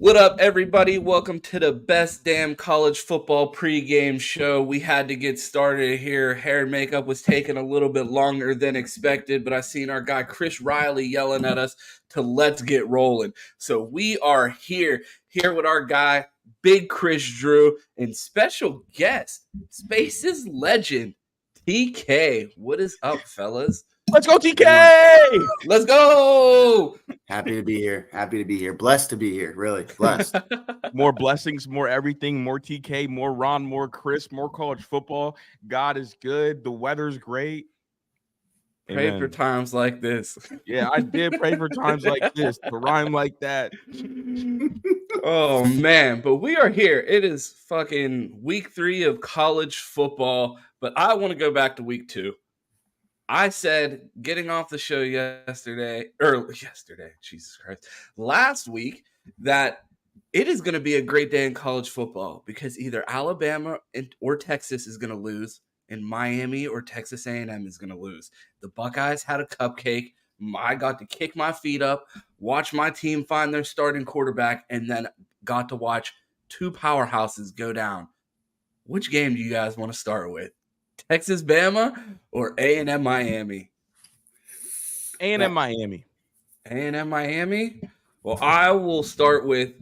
What up, everybody? Welcome to the best damn college football pregame show. We had to get started here. Hair and makeup was taking a little bit longer than expected, but I seen our guy Chris Riley yelling at us to let's get rolling. So we are here with our guy, Big Chris Drew, and special guest, Spaces legend, TK. What is up, fellas? Let's go, TK! Let's go! Happy to be here. Happy to be here. Blessed to be here. Really blessed. More blessings, more everything, more TK, more Ron, more Chris, more college football. God is good. The weather's great. Pray for times like this. Yeah, I did pray for times like this to rhyme like that. Oh, man. But we are here. It is fucking week 3 of college football. But I want to go back to week 2. I said getting off the show last week, that it is going to be a great day in college football because either Alabama or Texas is going to lose, and Miami or Texas A&M is going to lose. The Buckeyes had a cupcake. I got to kick my feet up, watch my team find their starting quarterback, and then got to watch two powerhouses go down. Which game do you guys want to start with? Texas Bama or A&M Miami? A&M Miami. A&M Miami? Well, I will start with,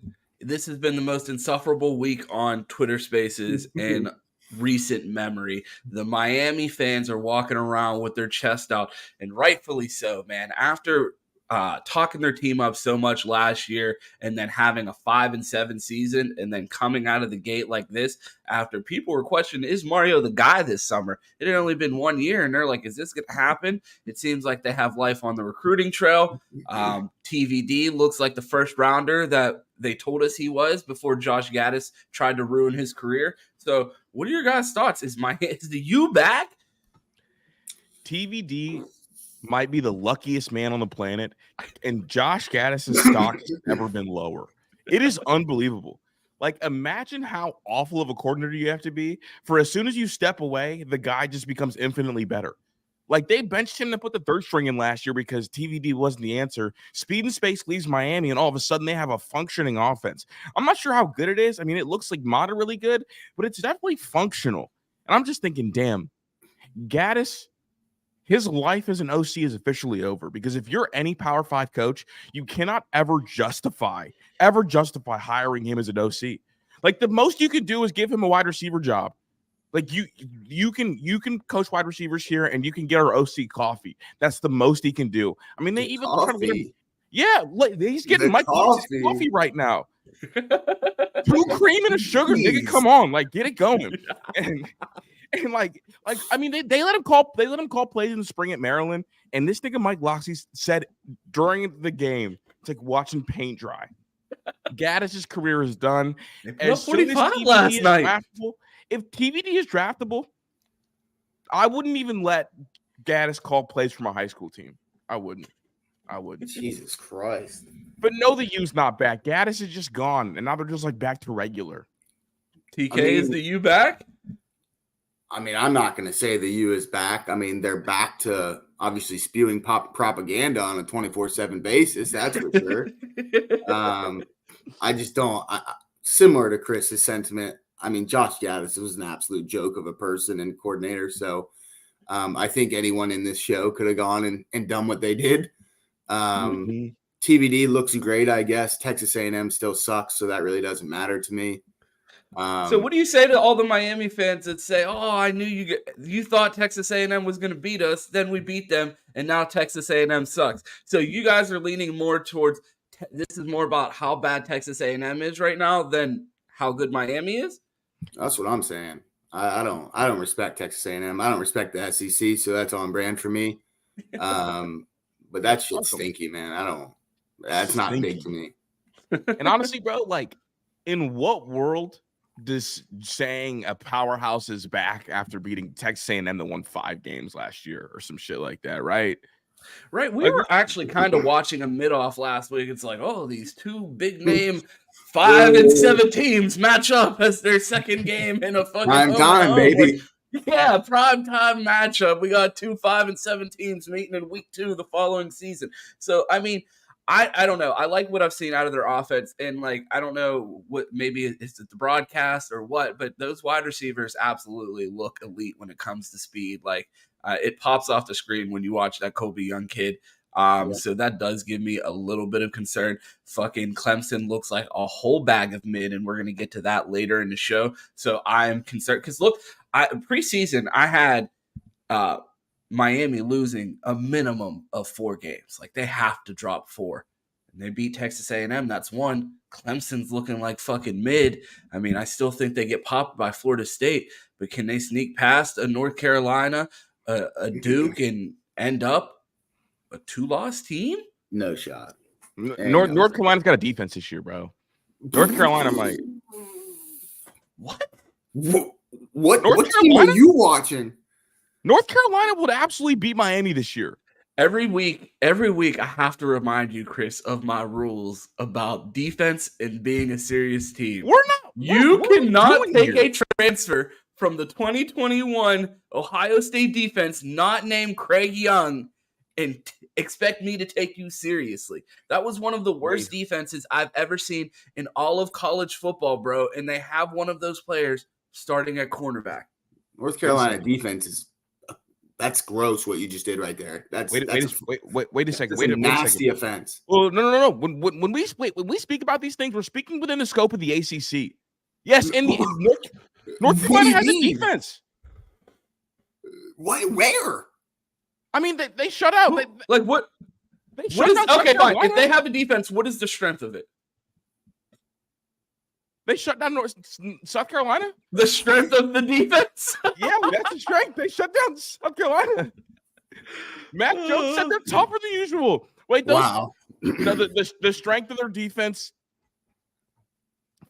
this has been the most insufferable week on Twitter Spaces in recent memory. The Miami fans are walking around with their chest out, and rightfully so, man. After talking their team up so much last year and then having a 5-7 season and then coming out of the gate like this, after people were questioning, is Mario the guy this summer? It had only been 1 year, and they're like, is this going to happen? It seems like they have life on the recruiting trail. TVD looks like the first rounder that they told us he was before Josh Gaddis tried to ruin his career. So what are your guys' thoughts? Is the U back? TVD might be the luckiest man on the planet, and Josh Gaddis' stock has never been lower. It is unbelievable. Like, imagine how awful of a coordinator you have to be for as soon as you step away, the guy just becomes infinitely better. Like, they benched him to put the third string in last year because TVD wasn't the answer. Speed and Space leaves Miami, and all of a sudden they have a functioning offense. I'm not sure how good it is. I mean, it looks like moderately good, but it's definitely functional. And I'm just thinking, damn, Gaddis, his life as an OC is officially over, because if you're any Power 5 coach, you cannot ever justify hiring him as an OC. Like, the most you can do is give him a wide receiver job. Like, you can coach wide receivers here, and you can get our OC coffee. That's the most he can do. I mean, they even try to get him, yeah, he's getting Mike coffee right now. 2 cream and a sugar, nigga. Come on, like, get it going. And like I mean, they let him call plays in the spring at Maryland, and this nigga Mike Loxley said during the game, it's like watching paint dry. Gaddis' career is done. As 45 last night. If TVD is draftable, I wouldn't even let Gaddis call plays for my high school team. I wouldn't. Jesus Christ. But no, the U's not back. Gaddis is just gone, and now they're just like back to regular. TK, is the U back? I mean, I'm not going to say the U is back. I mean, they're back to obviously spewing propaganda on a 24/7 basis. That's for sure. I just don't. Similar to Chris's sentiment, I mean, Josh Gaddis was an absolute joke of a person and coordinator. So I think anyone in this show could have gone and done what they did. TVD looks great, I guess. Texas A&M still sucks, so that really doesn't matter to me. So what do you say to all the Miami fans that say, "Oh, I knew you thought Texas A&M was going to beat us, then we beat them, and now Texas A&M sucks." So you guys are leaning more towards this is more about how bad Texas A&M is right now than how good Miami is? That's what I'm saying. I don't respect Texas A&M. I don't respect the SEC, so that's on brand for me. But that shit's stinky, man. That's not big to me. And honestly, bro, like, in what world does saying a powerhouse is back after beating Texas A&M that won 5 games last year or some shit like that, right? Right. We were actually kind of watching a mid-off last week. It's like, oh, these two big-name 5-7 teams match up as their second game in a fucking prime time, baby. Yeah, prime time matchup. We got 2 5-7 teams meeting in week 2 the following season. So, I mean, I don't know. I like what I've seen out of their offense, and like I don't know what maybe it's the broadcast or what, but those wide receivers absolutely look elite when it comes to speed. Like it pops off the screen when you watch that Kobe Young kid. So that does give me a little bit of concern. Fucking Clemson looks like a whole bag of mid, and we're gonna get to that later in the show. So I'm concerned because look, preseason I had Miami losing a minimum of 4 games. Like they have to drop 4. And they beat Texas A&M. That's 1. Clemson's looking like fucking mid. I mean, I still think they get popped by Florida State, but can they sneak past a North Carolina, a Duke, and end up a 2-loss team? No shot. North Carolina's got a defense this year, bro. North Carolina might. What team are you watching? North Carolina would absolutely beat Miami this year. Every week, I have to remind you, Chris, of my rules about defense and being a serious team. You cannot take a transfer from the 2021 Ohio State defense not named Craig Young and expect me to take you seriously. That was one of the worst defenses I've ever seen in all of college football, bro. And they have one of those players starting at cornerback. North Carolina defense is that's gross. What you just did right there. Wait a second. Wait a nasty offense. Well, no. When we speak about these things, we're speaking within the scope of the ACC. Yes, and North Carolina has a defense. Where? I mean, they shut out. What? Okay, fine. If they have a defense, what is the strength of it? They shut down South Carolina? The strength of the defense? Yeah, that's the strength. They shut down South Carolina. Mac Jones said they're tougher than usual. Wait, wow. The strength of their defense.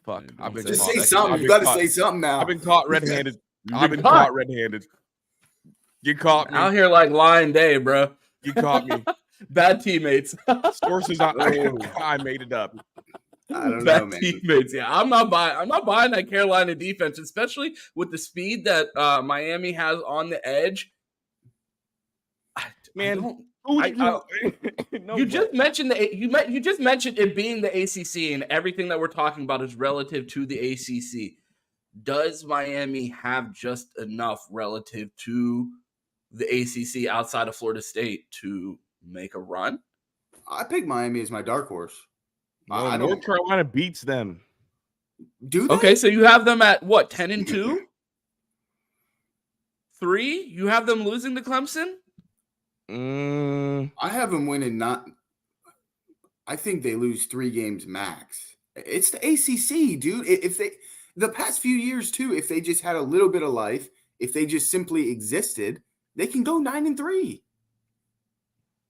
Fuck. I've been just say something. You got to say something now. I've been caught red-handed. Caught red-handed. You caught me. Out here like Lion Day, bro. You caught me. Bad teammates. Sources. I made it up. I don't know, man. Teammates. Yeah, I'm not buying that Carolina defense, especially with the speed that Miami has on the edge. You just mentioned it being the ACC, and everything that we're talking about is relative to the ACC. Does Miami have just enough relative to the ACC outside of Florida State to make a run? I pick Miami as my dark horse. North Carolina beats them. Do they? Okay, so you have them at what, 10-2? 3? You have them losing to Clemson? I have them winning. I think they lose 3 games max. It's the ACC, dude. If they the past few years too, if they just had a little bit of life, if they just simply existed, they can go 9-3.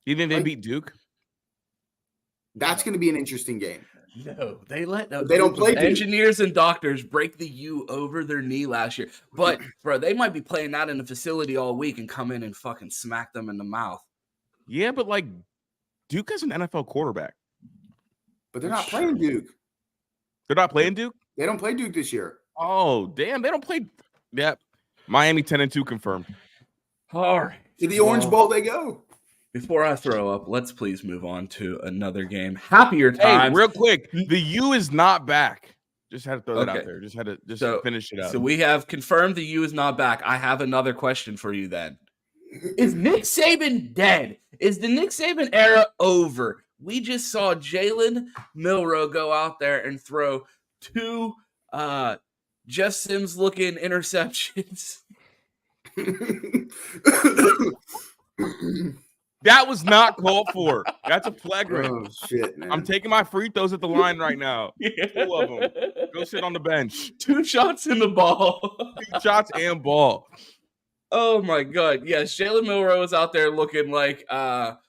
You think they beat Duke? That's going to be an interesting game. No, they don't play Duke. Engineers and doctors break the U over their knee last year. But, bro, they might be playing that in the facility all week and come in and fucking smack them in the mouth. Yeah, but, like, Duke has an NFL quarterback. But they're not playing Duke. They're not playing Duke? They don't play Duke this year. Oh, damn. They don't play. Yeah. Miami 10-2 confirmed. All right. To the Orange Bowl they go. Before I throw up, let's please move on to another game. Happier times. Hey, real quick, the U is not back. Just had to throw that out there. Just had to finish it up. So we have confirmed the U is not back. I have another question for you then. Is Nick Saban dead? Is the Nick Saban era over? We just saw Jalen Milroe go out there and throw 2 Jeff Sims-looking interceptions. That was not called for. That's a flagrant. Oh, shit, man. I'm taking my free throws at the line right now. 2 of them. Go sit on the bench. 2 shots in the ball. 2 shots and ball. Oh, my God. Yes, Jalen Milroe is out there looking like Jeff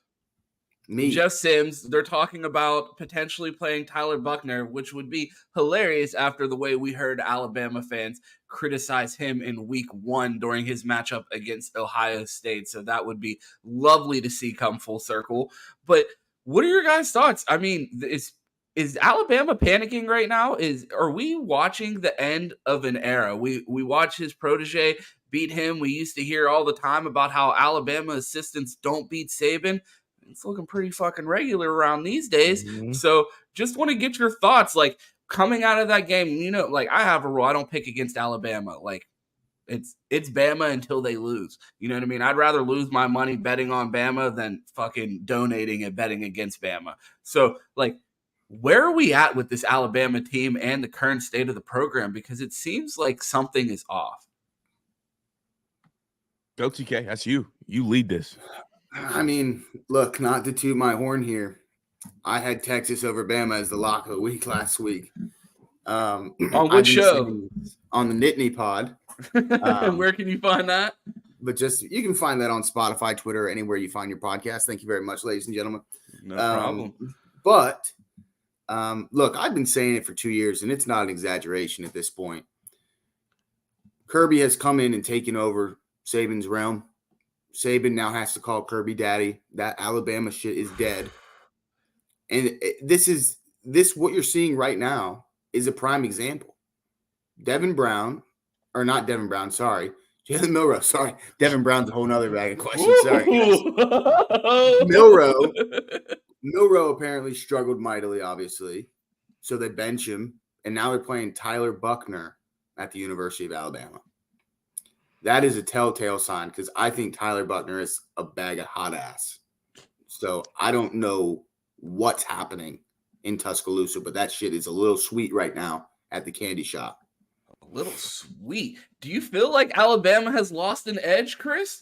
Sims. They're talking about potentially playing Tyler Buckner, which would be hilarious after the way we heard Alabama fans criticize him in week 1 during his matchup against Ohio State. So that would be lovely to see come full circle. But what are your guys' thoughts? I mean, is Alabama panicking right now? Are we watching the end of an era? We watch his protege beat him. We used to hear all the time about how Alabama assistants don't beat Saban. it's looking pretty fucking regular around these days. Mm-hmm. So just want to get your thoughts, like coming out of that game. Like I have a rule: I don't pick against Alabama. Like it's Bama until they lose. You know what I mean? I'd rather lose my money betting on Bama than fucking donating and betting against Bama. So like, where are we at with this Alabama team and the current state of the program? Because it seems like something is off. Go TK, that's you. You lead this. I mean, look, not to toot my horn here. I had Texas over Bama as the lock of the week last week. On which show? On the Nittany Pod. Where can you find that? But you can find that on Spotify, Twitter, anywhere you find your podcast. Thank you very much, ladies and gentlemen. No problem. But look, I've been saying it for 2 years, and it's not an exaggeration at this point. Kirby has come in and taken over Saban's realm. Saban now has to call Kirby daddy. That Alabama shit is dead. And what you're seeing right now is a prime example. Jalen Milroe, sorry. Devin Brown's a whole nother bag of questions. Sorry, guys. Milroe apparently struggled mightily, obviously. So they bench him, and now they're playing Tyler Buchner at the University of Alabama. That is a telltale sign because I think Tyler Buchner is a bag of hot ass. So I don't know what's happening in Tuscaloosa, but that shit is a little sweet right now at the candy shop. A little sweet. Do you feel like Alabama has lost an edge, Chris?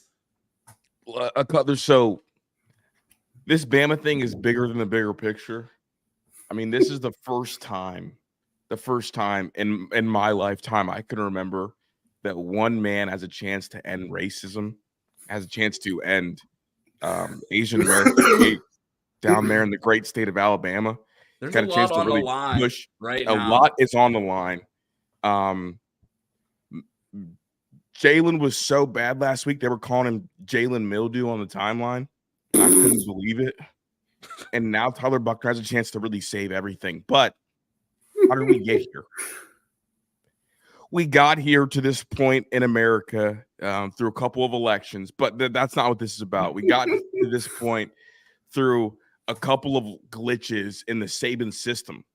So this Bama thing is bigger than the bigger picture. I mean, this is the first time in my lifetime I can remember that one man has a chance to end racism, has a chance to end Asian American hate down there in the great state of Alabama. There's got a chance to really push. Right a now. lot is on the line. Jalen was so bad last week, they were calling him Jalen Mildew on the timeline. I couldn't believe it. And now Tyler Buchner has a chance to really save everything. But how did we get here? We got here to this point in America through a couple of elections, but that's not what this is about. We got to this point through a couple of glitches in the Saban system.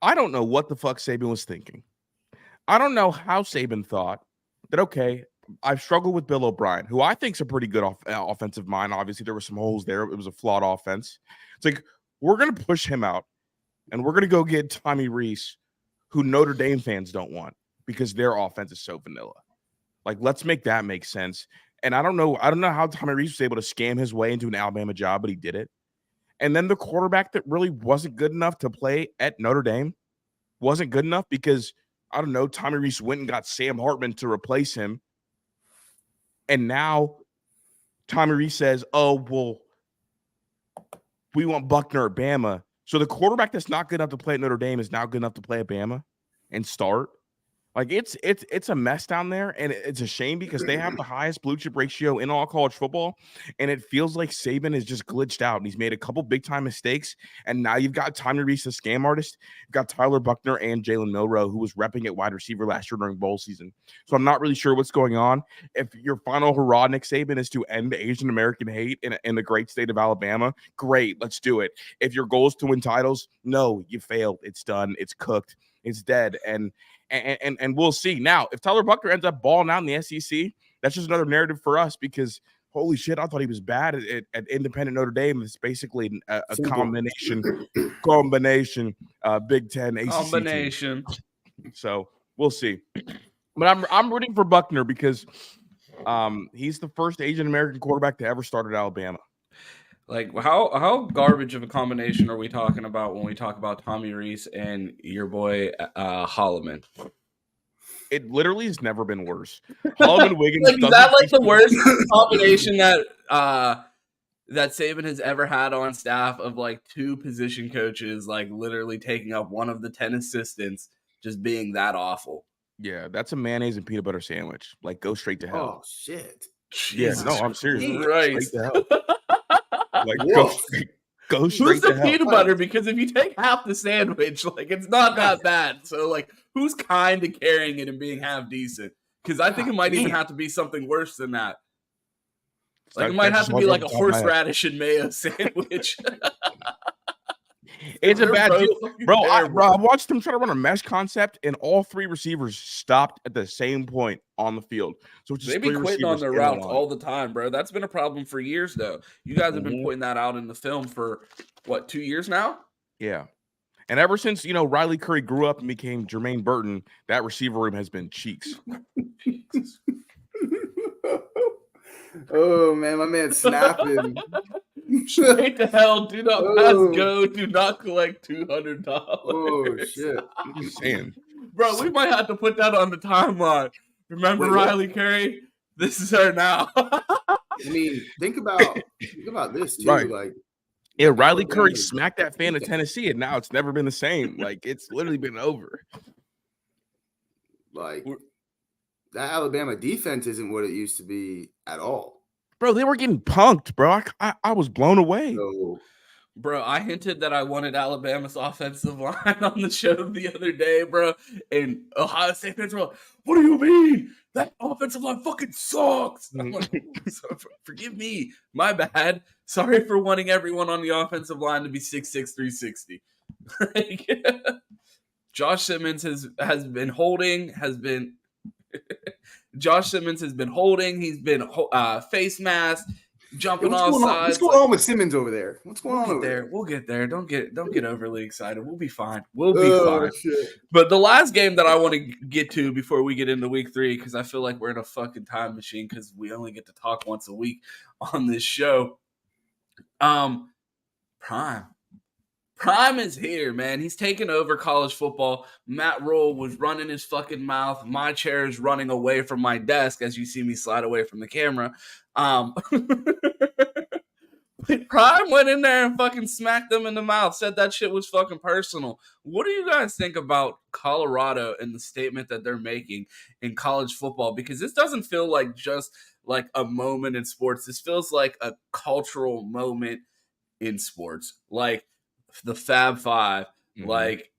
I don't know what the fuck Saban was thinking. I don't know how Saban thought that, okay, I've struggled with Bill O'Brien, who I think is a pretty good offensive mind. Obviously, there were some holes there. It was a flawed offense. It's like, we're going to push him out, and we're going to go get Tommy Rees, who Notre Dame fans don't want because their offense is so vanilla. Like, let's make that make sense. And I don't know how Tommy Rees was able to scam his way into an Alabama job, but he did it. And then the quarterback that really wasn't good enough to play at Notre Dame wasn't good enough because, I don't know, Tommy Rees went and got Sam Hartman to replace him. And now Tommy Rees says, oh, well, we want Buchner at Bama. So the quarterback that's not good enough to play at Notre Dame is now good enough to play at Bama and start. Like, it's a mess down there, and it's a shame because they have the highest blue chip ratio in all college football, and it feels like Saban is just glitched out, and he's made a couple big-time mistakes, and now you've got Tommy Rees, the scam artist. You've got Tyler Buchner and Jalen Milroe, who was repping at wide receiver last year during bowl season. So I'm not really sure what's going on. If your final hurrah, Nick Saban, is to end Asian American hate in the great state of Alabama, great, let's do it. If your goal is to win titles, no, you failed. It's done. It's cooked. It's dead. And we'll see. Now, if Tyler Buchner ends up balling out in the SEC, that's just another narrative for us because, holy shit, I thought he was bad at independent Notre Dame. It's basically a combination, Big Ten, ACC combination. Team. So we'll see. But I'm rooting for Buchner because he's the first Asian American quarterback to ever start at Alabama. Like, how garbage of a combination are we talking about when we talk about Tommy Rees and your boy Holloman? It literally has never been worse. Holloman Wiggins. Like, is that like the worst combination that Saban has ever had on staff of like two position coaches, like literally taking up one of the 10 assistants, just being that awful? Yeah, that's a mayonnaise and peanut butter sandwich. Like, go straight to hell. Oh shit! Jesus, yeah, no, I'm serious. Right. Straight to hell. Like, go straight who's to the hell. peanut butter? Because if you take half the sandwich, like, it's not that bad. So, like, who's kind of carrying it and being half decent? Because I think it might even have to be something worse than that. Like, it might have to be like a horseradish and mayo sandwich. It's a bad deal. Bro, I watched them try to run a mesh concept, and all 3 receivers stopped at the same point on the field. So it's just they be quitting on their routes all the time, bro. That's been a problem for years, though. You guys have been pointing that out in the film for, what, 2 years now? Yeah. And ever since, Riley Curry grew up and became Jermaine Burton, that receiver room has been cheeks. Oh, man, my man's snapping. Straight to hell. Do not pass go. Do not collect $200. Oh, shit. I'm just saying. Bro, we might have to put that on the timeline. Remember Riley Curry? This is her now. I mean, think about this, too. Right. Like, yeah, Riley Curry smacked that fan of Tennessee, and now it's never been the same. Like, it's literally been over. Like, that Alabama defense isn't what it used to be at all. Bro, they were getting punked, bro. I was blown away. So, bro, I hinted that I wanted Alabama's offensive line on the show the other day, bro. And Ohio State fans were like, what do you mean? That offensive line fucking sucks. I'm like, forgive me. My bad. Sorry for wanting everyone on the offensive line to be 6'6", 360. Josh Simmons has been holding. Josh Simmons has been holding. He's been face mask, jumping off sides. What's going on with Simmons over there? What's going on over there? We'll get there. Don't get overly excited. We'll be fine. We'll be fine. Shit. But the last game that I want to get to before we get into week 3, because I feel like we're in a fucking time machine because we only get to talk once a week on this show. Prime is here, man. He's taken over college football. Matt Rule was running his fucking mouth. My chair is running away from my desk as you see me slide away from the camera. Prime went in there and fucking smacked them in the mouth, said that shit was fucking personal. What do you guys think about Colorado and the statement that they're making in college football? Because this doesn't feel like just like a moment in sports. This feels like a cultural moment in sports. Like the Fab Five, like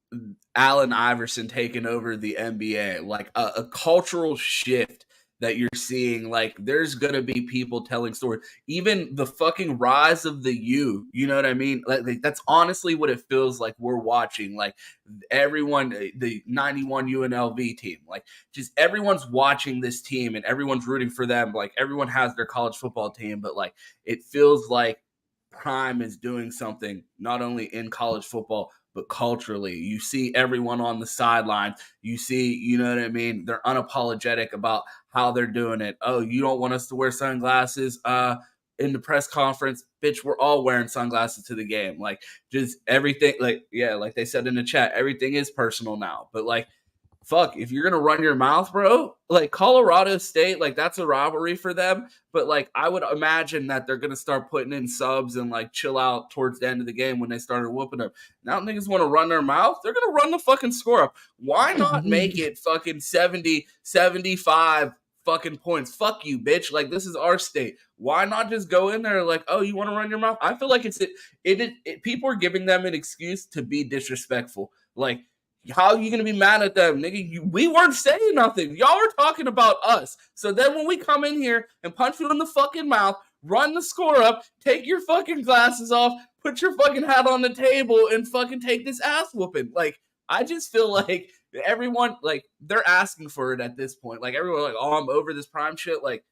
Allen Iverson taking over the NBA, like a cultural shift that you're seeing. Like, there's gonna be people telling stories. Even the fucking rise of the U, you know what I mean? Like that's honestly what it feels like we're watching. Like everyone, the 91 UNLV team, like just everyone's watching this team and everyone's rooting for them. Like everyone has their college football team, but like it feels like Prime is doing something not only in college football but culturally. You see everyone on the sideline. You see, you know what I mean? They're unapologetic about how they're doing it. Oh, you don't want us to wear sunglasses in the press conference? Bitch, we're all wearing sunglasses to the game. Like, just everything, like, yeah, like they said in the chat, everything is personal now. But like, fuck, if you're going to run your mouth, bro, like Colorado State, like that's a rivalry for them. But like, I would imagine that they're going to start putting in subs and like chill out towards the end of the game when they started whooping them. Now niggas want to run their mouth. They're going to run the fucking score up. Why not make it fucking 70, 75 fucking points? Fuck you, bitch. Like, this is our state. Why not just go in there like, oh, you want to run your mouth? I feel like people are giving them an excuse to be disrespectful. Like, how are you going to be mad at them, nigga? We weren't saying nothing. Y'all were talking about us. So then when we come in here and punch you in the fucking mouth, run the score up, take your fucking glasses off, put your fucking hat on the table, and fucking take this ass whooping. Like, I just feel like everyone, like, they're asking for it at this point. Like, everyone like, oh, I'm over this Prime shit. Like,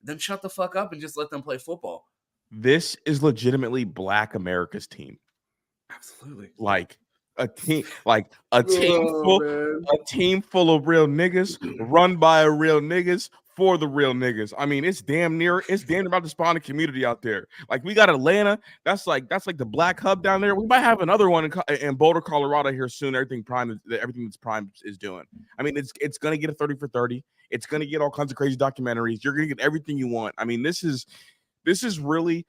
then shut the fuck up and just let them play football. This is legitimately Black America's team. Absolutely. Like, a team full of real niggas, run by a real niggas, for the real niggas. I mean, it's damn near about to spawn a community out there. Like, we got Atlanta, that's like the black hub down there. We might have another one in Boulder, Colorado here soon. Everything that's Prime is doing. I mean, it's gonna get a 30 for 30. It's gonna get all kinds of crazy documentaries. You're gonna get everything you want. I mean, this is really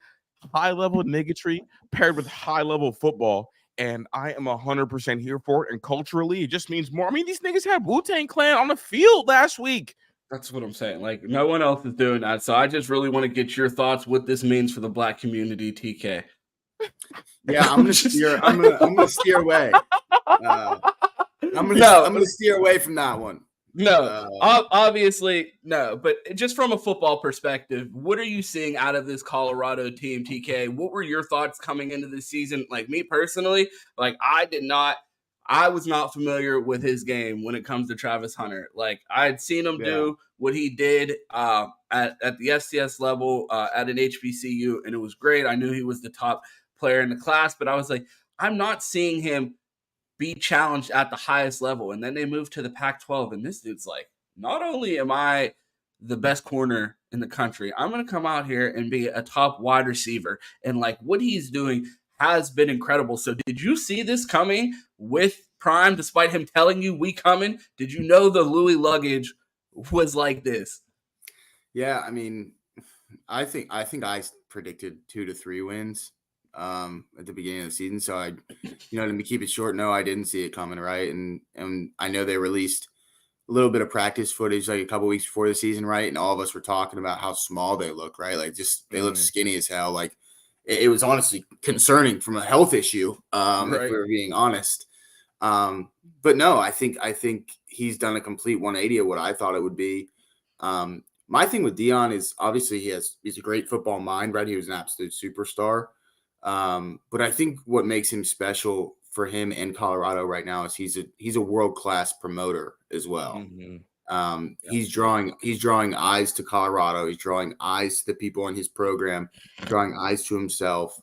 high level niggatry paired with high level football. And I am 100% here for it. And culturally, it just means more. I mean, these niggas had Wu-Tang Clan on the field last week. That's what I'm saying. Like, no one else is doing that. So I just really want to get your thoughts what this means for the Black community, TK. Yeah, I'm gonna steer away. I'm gonna steer away from that one. No, obviously no. But just from a football perspective, what are you seeing out of this Colorado team, TK? What were your thoughts coming into the season? Like me personally, like I was not familiar with his game when it comes to Travis Hunter. Like I had seen him do what he did at the FCS level at an HBCU, and it was great. I knew he was the top player in the class, but I was like, I'm not seeing him be challenged at the highest level. And then they moved to the Pac-12, and this dude's like, not only am I the best corner in the country, I'm going to come out here and be a top wide receiver. And like what he's doing has been incredible. So did you see this coming with Prime, despite him telling you we coming? Did you know the Louis luggage was like this? Yeah, I mean, I think I predicted 2 to 3 wins at the beginning of the season. So to keep it short, no, I didn't see it coming, right? And I know they released a little bit of practice footage like a couple weeks before the season, right? And all of us were talking about how small they look, right? Like just they look skinny as hell. Like it was honestly concerning from a health issue, if we were being honest. But no, I think he's done a complete 180 of what I thought it would be. My thing with Deion is obviously he's a great football mind, right? He was an absolute superstar. But I think what makes him special for him in Colorado right now is he's a world-class promoter as well. He's drawing eyes to Colorado. He's drawing eyes to the people in his program, drawing eyes to himself.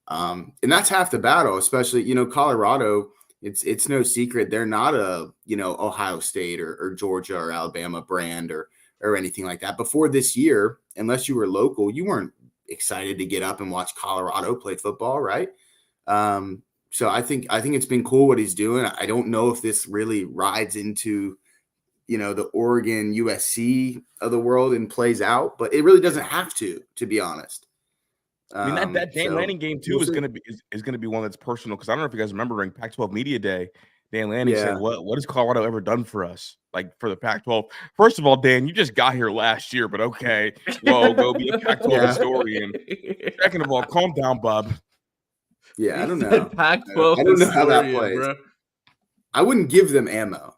And that's half the battle, especially, Colorado, it's no secret. They're not a, Ohio State or Georgia or Alabama brand or anything like that. Before this year, unless you were local, you weren't excited to get up and watch Colorado play football, right? So I think it's been cool what he's doing. I don't know if this really rides into, the Oregon USC of the world and plays out, but it really doesn't have to be honest. I mean, that Dan Lanning game too is going to be one that's personal, because I don't know if you guys remember during Pac-12 Media Day, Dan Lanning said, "What has Colorado ever done for us? Like for the Pac-12?" First of all, Dan, you just got here last year, but okay, whoa, go be a Pac-12 historian. Second of all, calm down, Bob. Yeah, I don't know. Pac-12 I don't know how that plays. Bro. I wouldn't give them ammo.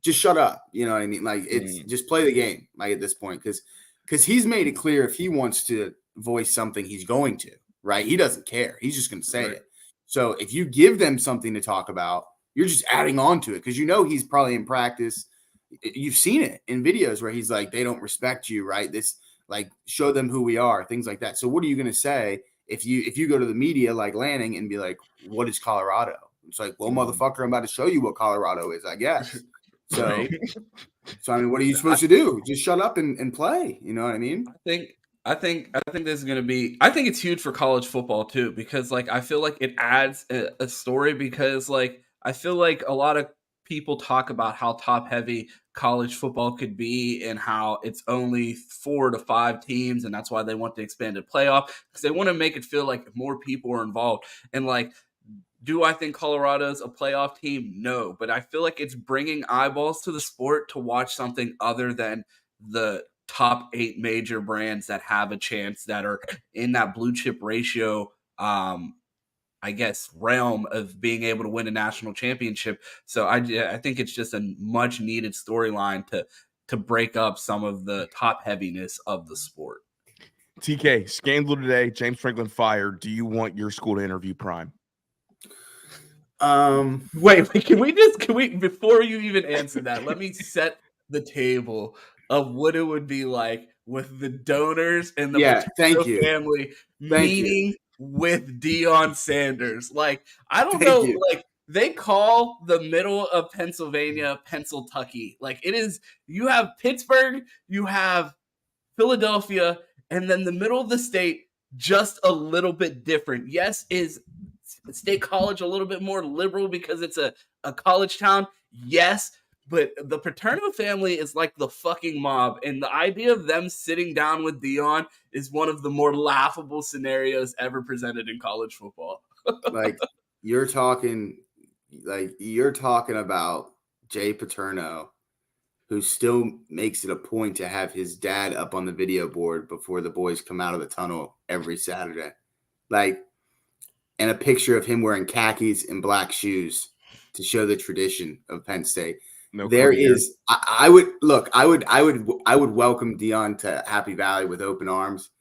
Just shut up. You know what I mean? Like it's just play the game. Like at this point, because he's made it clear if he wants to voice something, he's going to. Right? He doesn't care. He's just going to say it. So if you give them something to talk about, you're just adding on to it, because he's probably in practice. You've seen it in videos where he's like, they don't respect you, right? This, like, show them who we are, things like that. So what are you going to say if you go to the media like Lanning and be like, what is Colorado? It's like, well, motherfucker, I'm about to show you what Colorado is, I guess. So, I mean, what are you supposed to do? Just shut up and play. You know what I mean? I think this is going to be – I think it's huge for college football too, because, like, I feel like it adds a story, because, like, I feel like a lot of people talk about how top-heavy college football could be and how it's only 4 to 5 teams, and that's why they want the expanded playoff, because they want to make it feel like more people are involved. And, like, do I think Colorado's a playoff team? No, but I feel like it's bringing eyeballs to the sport to watch something other than the – top 8 major brands that have a chance, that are in that blue chip ratio, I guess, realm of being able to win a national championship. So I think it's just a much needed storyline to break up some of the top heaviness of the sport. TK, scandal today, James Franklin fired. Do you want your school to interview Prime? Wait, can we before you even answer that, let me set the table of what it would be like with the donors and the family meeting with Deion Sanders. Like, I don't know, like, they call the middle of Pennsylvania, Pennsyltucky. Like, it is, you have Pittsburgh, you have Philadelphia, and then the middle of the state, just a little bit different. Yes, is State College a little bit more liberal because it's a college town? Yes. But the Paterno family is like the fucking mob, and the idea of them sitting down with Deion is one of the more laughable scenarios ever presented in college football. Like you're talking about Jay Paterno, who still makes it a point to have his dad up on the video board before the boys come out of the tunnel every Saturday, like, and a picture of him wearing khakis and black shoes to show the tradition of Penn State. No, there is. I would welcome Dion to Happy Valley with open arms,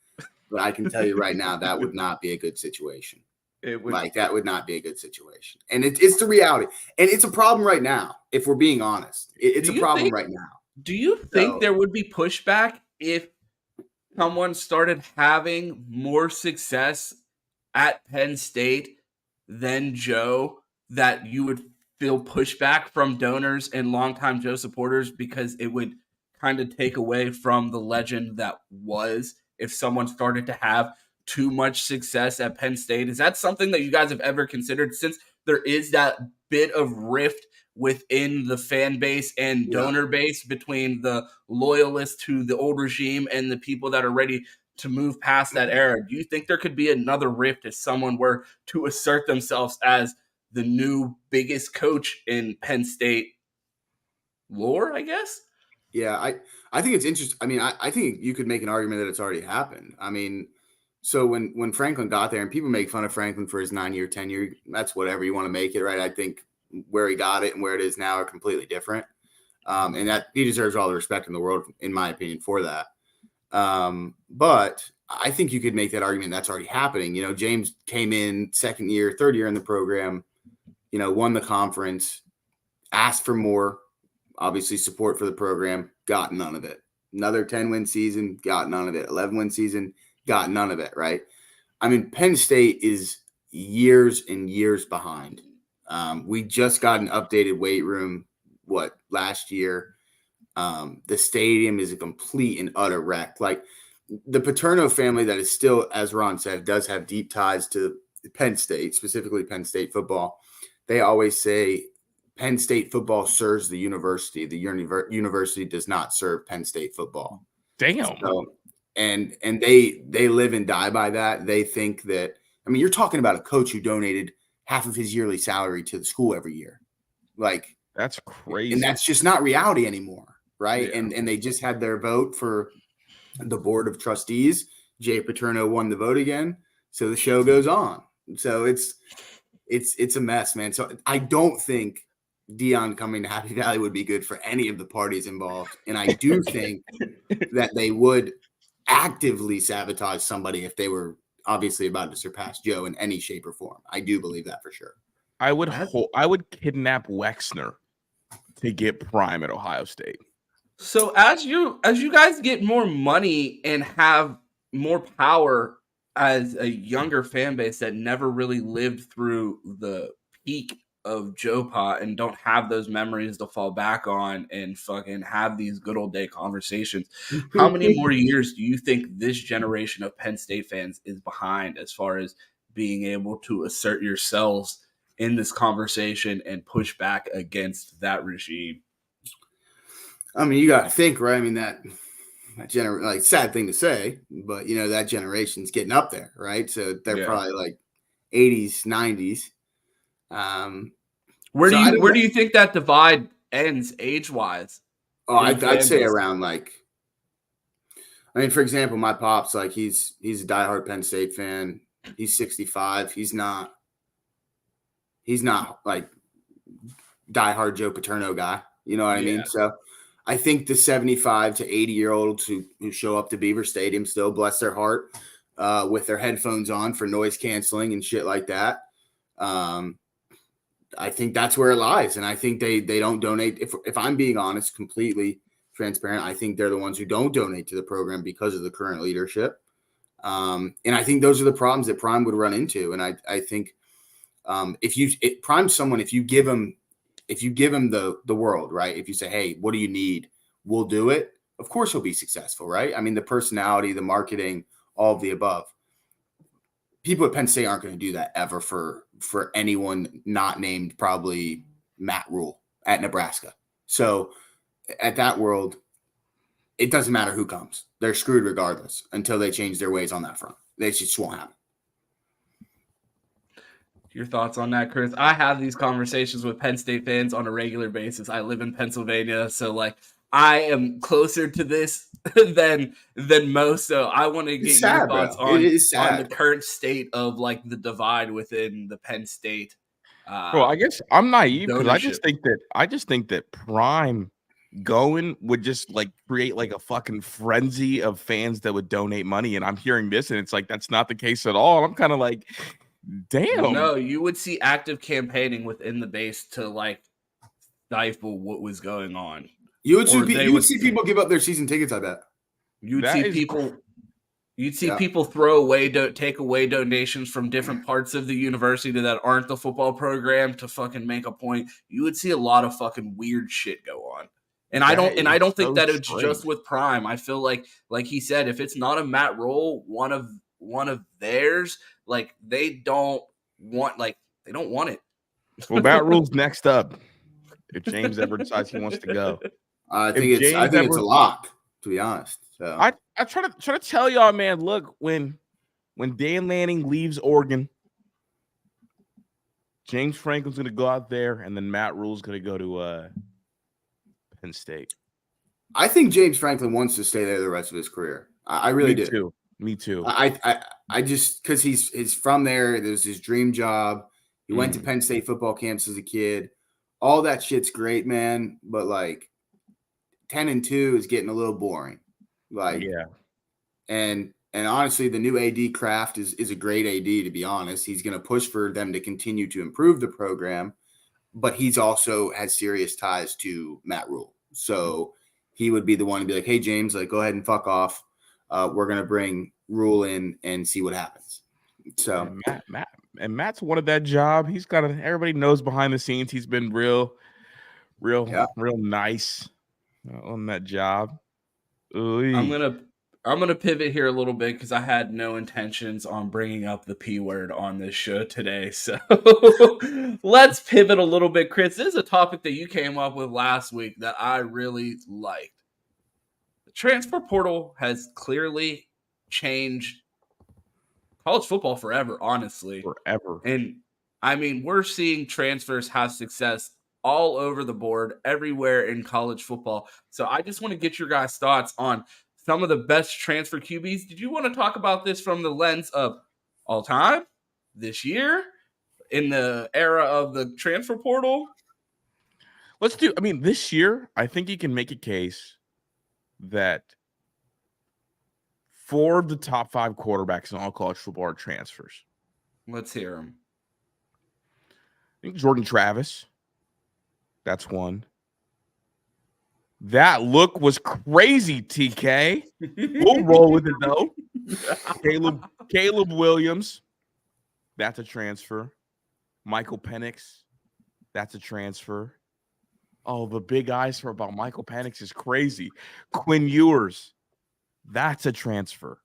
but I can tell you right now that would not be a good situation. It would, Like that would not be a good situation, and it's the reality, and it's a problem right now. If we're being honest, it's a problem right now. Do you think there would be pushback if someone started having more success at Penn State than Joe, that you would feel pushback from donors and longtime Joe supporters because it would kind of take away from the legend that was if someone started to have too much success at Penn State? Is that something that you guys have ever considered, since there is that bit of rift within the fan base and donor base between the loyalists to the old regime and the people that are ready to move past that era? Do you think there could be another rift if someone were to assert themselves as the new biggest coach in Penn State lore, I guess? Yeah, I think it's interesting. I mean, I think you could make an argument that it's already happened. I mean, so when Franklin got there, and people make fun of Franklin for his 9-year tenure, that's whatever you want to make it, right? I think where he got it and where it is now are completely different. And that he deserves all the respect in the world, in my opinion, for that. But I think you could make that argument that's already happening. You know, James came in second year, third year in the program, you know, won the conference, asked for more, obviously support for the program, got none of it. Another 10-win season, got none of it. 11-win season, got none of it, right? I mean, Penn State is years and years behind. We just got an updated weight room, last year. The stadium is a complete and utter wreck. Like, the Paterno family, that is still, as Ron said, does have deep ties to Penn State, specifically Penn State football. They always say Penn State football serves the university. The university does not serve Penn State football. Damn. So, and they live and die by that. They think that, I mean, you're talking about a coach who donated half of his yearly salary to the school every year. Like, that's crazy. And that's just not reality anymore, right? Yeah. And they just had their vote for the board of trustees. Jay Paterno won the vote again. So the show goes on. So it's a mess, man. So I don't think Dion coming to Happy Valley would be good for any of the parties involved. And I do think that they would actively sabotage somebody if they were obviously about to surpass Joe in any shape or form. I do believe that for sure. I would kidnap Wexner to get Prime at Ohio State. So as you guys get more money and have more power as a younger fan base that never really lived through the peak of Joe Pa and don't have those memories to fall back on and fucking have these good old day conversations, how many more years do you think this generation of Penn State fans is behind as far as being able to assert yourselves in this conversation and push back against that regime? I mean, you got to think, right? I mean, that like, sad thing to say, but you know, that generation's getting up there, right? So they're probably like 80s, 90s. Where do you think that divide ends age wise? Oh, I'd say around, like, I mean, for example, my pop's like, he's a diehard Penn State fan. He's 65. He's not like diehard Joe Paterno guy. You know what I mean? So I think the 75 to 80-year-olds who show up to Beaver Stadium still, bless their heart, with their headphones on for noise canceling and shit like that. I think that's where it lies. And I think they don't donate. If I'm being honest, completely transparent, I think they're the ones who don't donate to the program because of the current leadership. And I think those are the problems that Prime would run into. And I think Prime's someone, if you give him the world, right? If you say, hey, what do you need? We'll do it. Of course he'll be successful, right? I mean, the personality, the marketing, all of the above. People at Penn State aren't going to do that ever for anyone not named probably Matt Rule at Nebraska. So at that world, it doesn't matter who comes. They're screwed regardless until they change their ways on that front. They just won't happen. Your thoughts on that, Chris? I have these conversations with Penn State fans on a regular basis. I live in Pennsylvania, so like I am closer to this than most. So I want to get your thoughts on the current state of like the divide within the Penn State Well, I guess I'm naive because I donorship. just think that Prime going would just like create like a fucking frenzy of fans that would donate money. And I'm hearing this, and it's like that's not the case at all. And I'm kind of like, damn. No, you would see active campaigning within the base to like stifle what was going on. You would see people give up their season tickets. I bet you'd see people. You'd see people take away donations from different parts of the university that aren't the football program to fucking make a point. You would see a lot of fucking weird shit go on. And I don't think that it's just with Prime. I feel like he said, if it's not a Matt Rule, one of theirs, like they don't want it. Well, Matt Rule's next up. If James ever decides he wants to go. I think it's a lock, to be honest. So I try to tell y'all, man, look, when Dan Lanning leaves Oregon, James Franklin's gonna go out there, and then Matt Rule's gonna go to Penn State. I think James Franklin wants to stay there the rest of his career. I really do. Me too. I just because he's from there. It was his dream job. He went to Penn State football camps as a kid. All that shit's great, man. But like 10-2 is getting a little boring. Like, yeah. And honestly, the new AD Kraft is a great AD, to be honest. He's going to push for them to continue to improve the program, but he's also has serious ties to Matt Rule. So he would be the one to be like, hey, James, like, go ahead and fuck off. We're going to bring Rule in and see what happens. So Matt's wanted that job. He's got everybody knows behind the scenes. He's been real nice on that job. Ooh. I'm gonna pivot here a little bit because I had no intentions on bringing up the P word on this show today. So let's pivot a little bit, Chris. This is a topic that you came up with last week that I really liked. The transfer portal has clearly changed college football forever, honestly. Forever. And I mean, we're seeing transfers have success all over the board, everywhere in college football. So I just want to get your guys' thoughts on some of the best transfer QBs. Did you want to talk about this from the lens of all time, this year, in the era of the transfer portal? This year, I think you can make a case that 4 of the top 5 quarterbacks in all college football are transfers. Let's hear them. I think Jordan Travis. That's one. That look was crazy, TK. We'll roll with it, though. Caleb Williams. That's a transfer. Michael Penix. That's a transfer. Oh, the big eyes for about Michael Penix is crazy. Quinn Ewers. That's a transfer.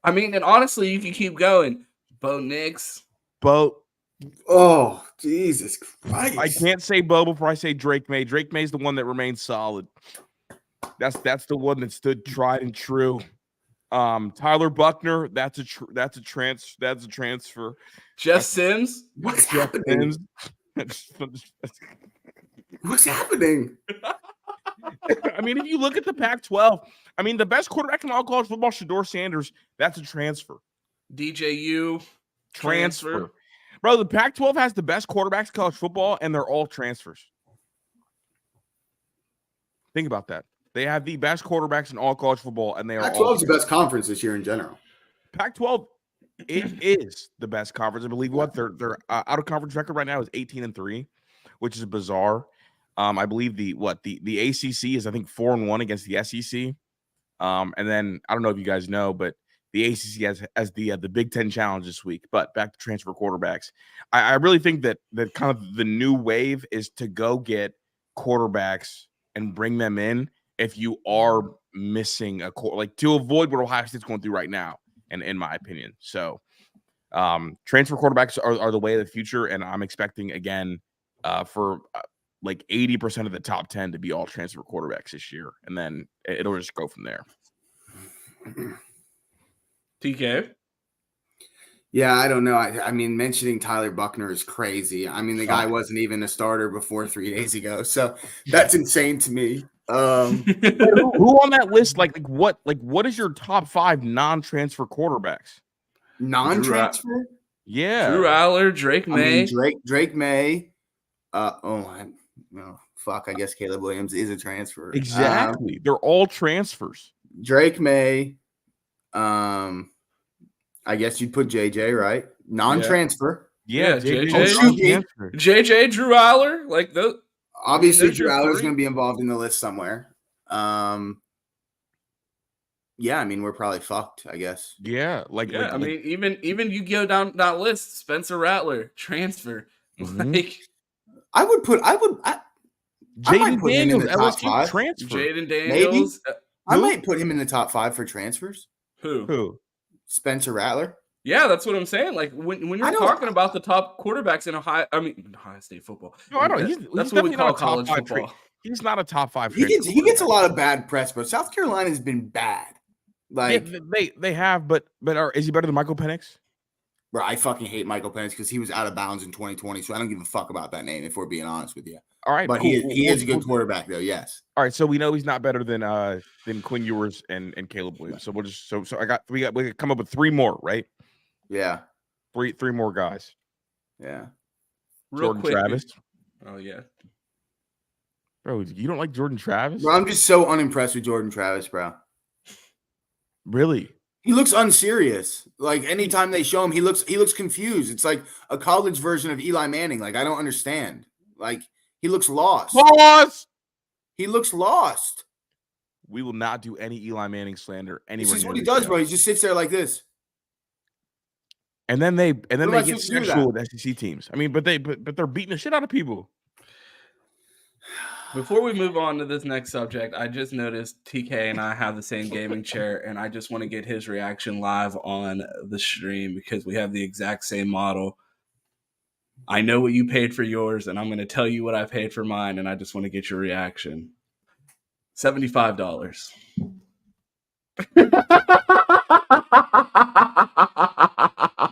I mean, and honestly, you can keep going. Bo Nix. Oh, Jesus Christ. I can't say Bo before I say Drake May. Drake May's the one that remains solid. That's the one that stood tried and true. Tyler Buckner, that's a transfer. Jeff Sims. What's happening? What's happening? I mean, if you look at the Pac-12, I mean, the best quarterback in all college football, Shedeur Sanders, that's a transfer. DJU, transfer. Bro, the Pac-12 has the best quarterbacks in college football, and they're all transfers. Think about that. They have the best quarterbacks in all college football, and they are Pac-12 is the best conference this year in general. Pac-12 is the best conference. I believe their out of conference record right now is 18-3, which is bizarre. I believe the ACC is, I think, 4-1 against the SEC. And then I don't know if you guys know, but the ACC has the Big Ten Challenge this week. But back to transfer quarterbacks, I really think that kind of the new wave is to go get quarterbacks and bring them in if you are missing to avoid what Ohio State's going through right now, and in my opinion. So transfer quarterbacks are the way of the future, and I'm expecting again for like 80% of the top 10 to be all transfer quarterbacks this year, and then it'll just go from there. TK? Yeah, I don't know. I mean, mentioning Tyler Buckner is crazy. I mean, the guy wasn't even a starter before 3 days ago, so that's insane to me. Who on that list? What is your top 5 non-transfer quarterbacks? Non-transfer? Yeah, Drew Aller, Drake May. Drake May. Fuck. I guess Caleb Williams is a transfer. Exactly. They're all transfers. Drake May. I guess you'd put JJ, right? Non-transfer. Yeah, JJ, Drew Aller, like those. Obviously, Drew Aller is going to be involved in the list somewhere. Yeah, I mean, we're probably fucked, I guess. Yeah, I mean, even you go down that list, Spencer Rattler, transfer. Mm-hmm. Like, I might put him in the top LSU 5. Transfer. Jaden Daniels. Maybe. I might put him in the top 5 for transfers. Who? Spencer Rattler. Yeah, that's what I'm saying. Like when you're talking about the top quarterbacks in Ohio State football. No, I don't. That's what we call college football. He's not a top 5. He gets a lot of bad press, but South Carolina's been bad. Like they have, but is he better than Michael Penix? Bro, I fucking hate Michael Penix because he was out of bounds in 2020, so I don't give a fuck about that name if we're being honest with you. All right, but cool. he is a good quarterback though. Yes. All right, so we know he's not better than Quinn Ewers and Caleb Williams. So we'll just so we could come up with 3 more, right? Yeah, three more guys. Yeah. Jordan Travis. Oh yeah. Bro, you don't like Jordan Travis? Bro, I'm just so unimpressed with Jordan Travis, bro. Really? He looks unserious. Like anytime they show him, he looks confused. It's like a college version of Eli Manning. Like I don't understand. Like he looks lost. He looks lost. We will not do any Eli Manning slander anywhere. This is what he does, bro. He just sits there like this. And then they get sexual with SEC teams. I mean, but they're beating the shit out of people. Before we move on to this next subject, I just noticed TK and I have the same gaming chair, and I just want to get his reaction live on the stream because we have the exact same model. I know what you paid for yours, and I'm going to tell you what I paid for mine, and I just want to get your reaction. $75.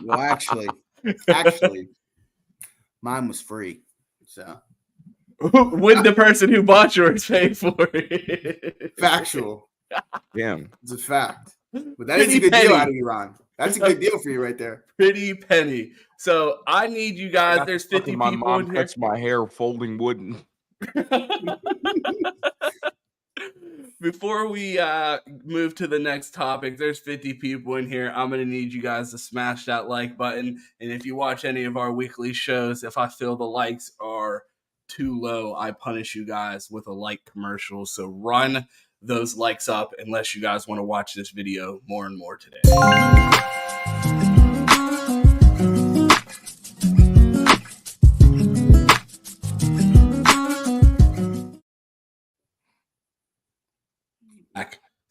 Well, actually, mine was free. So. Would the person who bought yours pay for it? Factual. Damn. It's a fact. But that is a good deal out of you, Ron. That's a good deal for you right there. Pretty penny. So I need you guys. There's 50 my people mom in here. cuts my hair folding wooden. Before we move to the next topic, there's 50 people in here. I'm going to need you guys to smash that like button. And if you watch any of our weekly shows, if I feel the likes are too low, I punish you guys with a like commercial. So run those likes up unless you guys want to watch this video more and more today.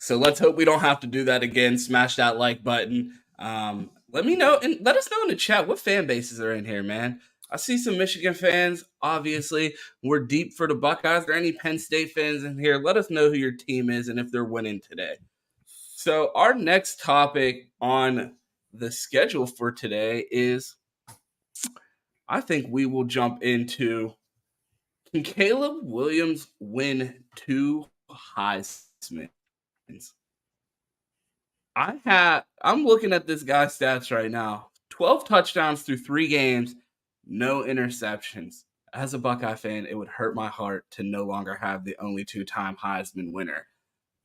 So let's hope we don't have to do that again. Smash that like button. Let me know and let us know in the chat what fan bases are in here, man. I see some Michigan fans. Obviously, we're deep for the Buckeyes. Are there any Penn State fans in here? Let us know who your team is and if they're winning today. So our next topic on the schedule for today is, I think we will jump into, can Caleb Williams win 2 Heismans? I'm looking at this guy's stats right now. 12 touchdowns through 3 games. No interceptions. As a Buckeye fan, it would hurt my heart to no longer have the only 2-time Heisman winner.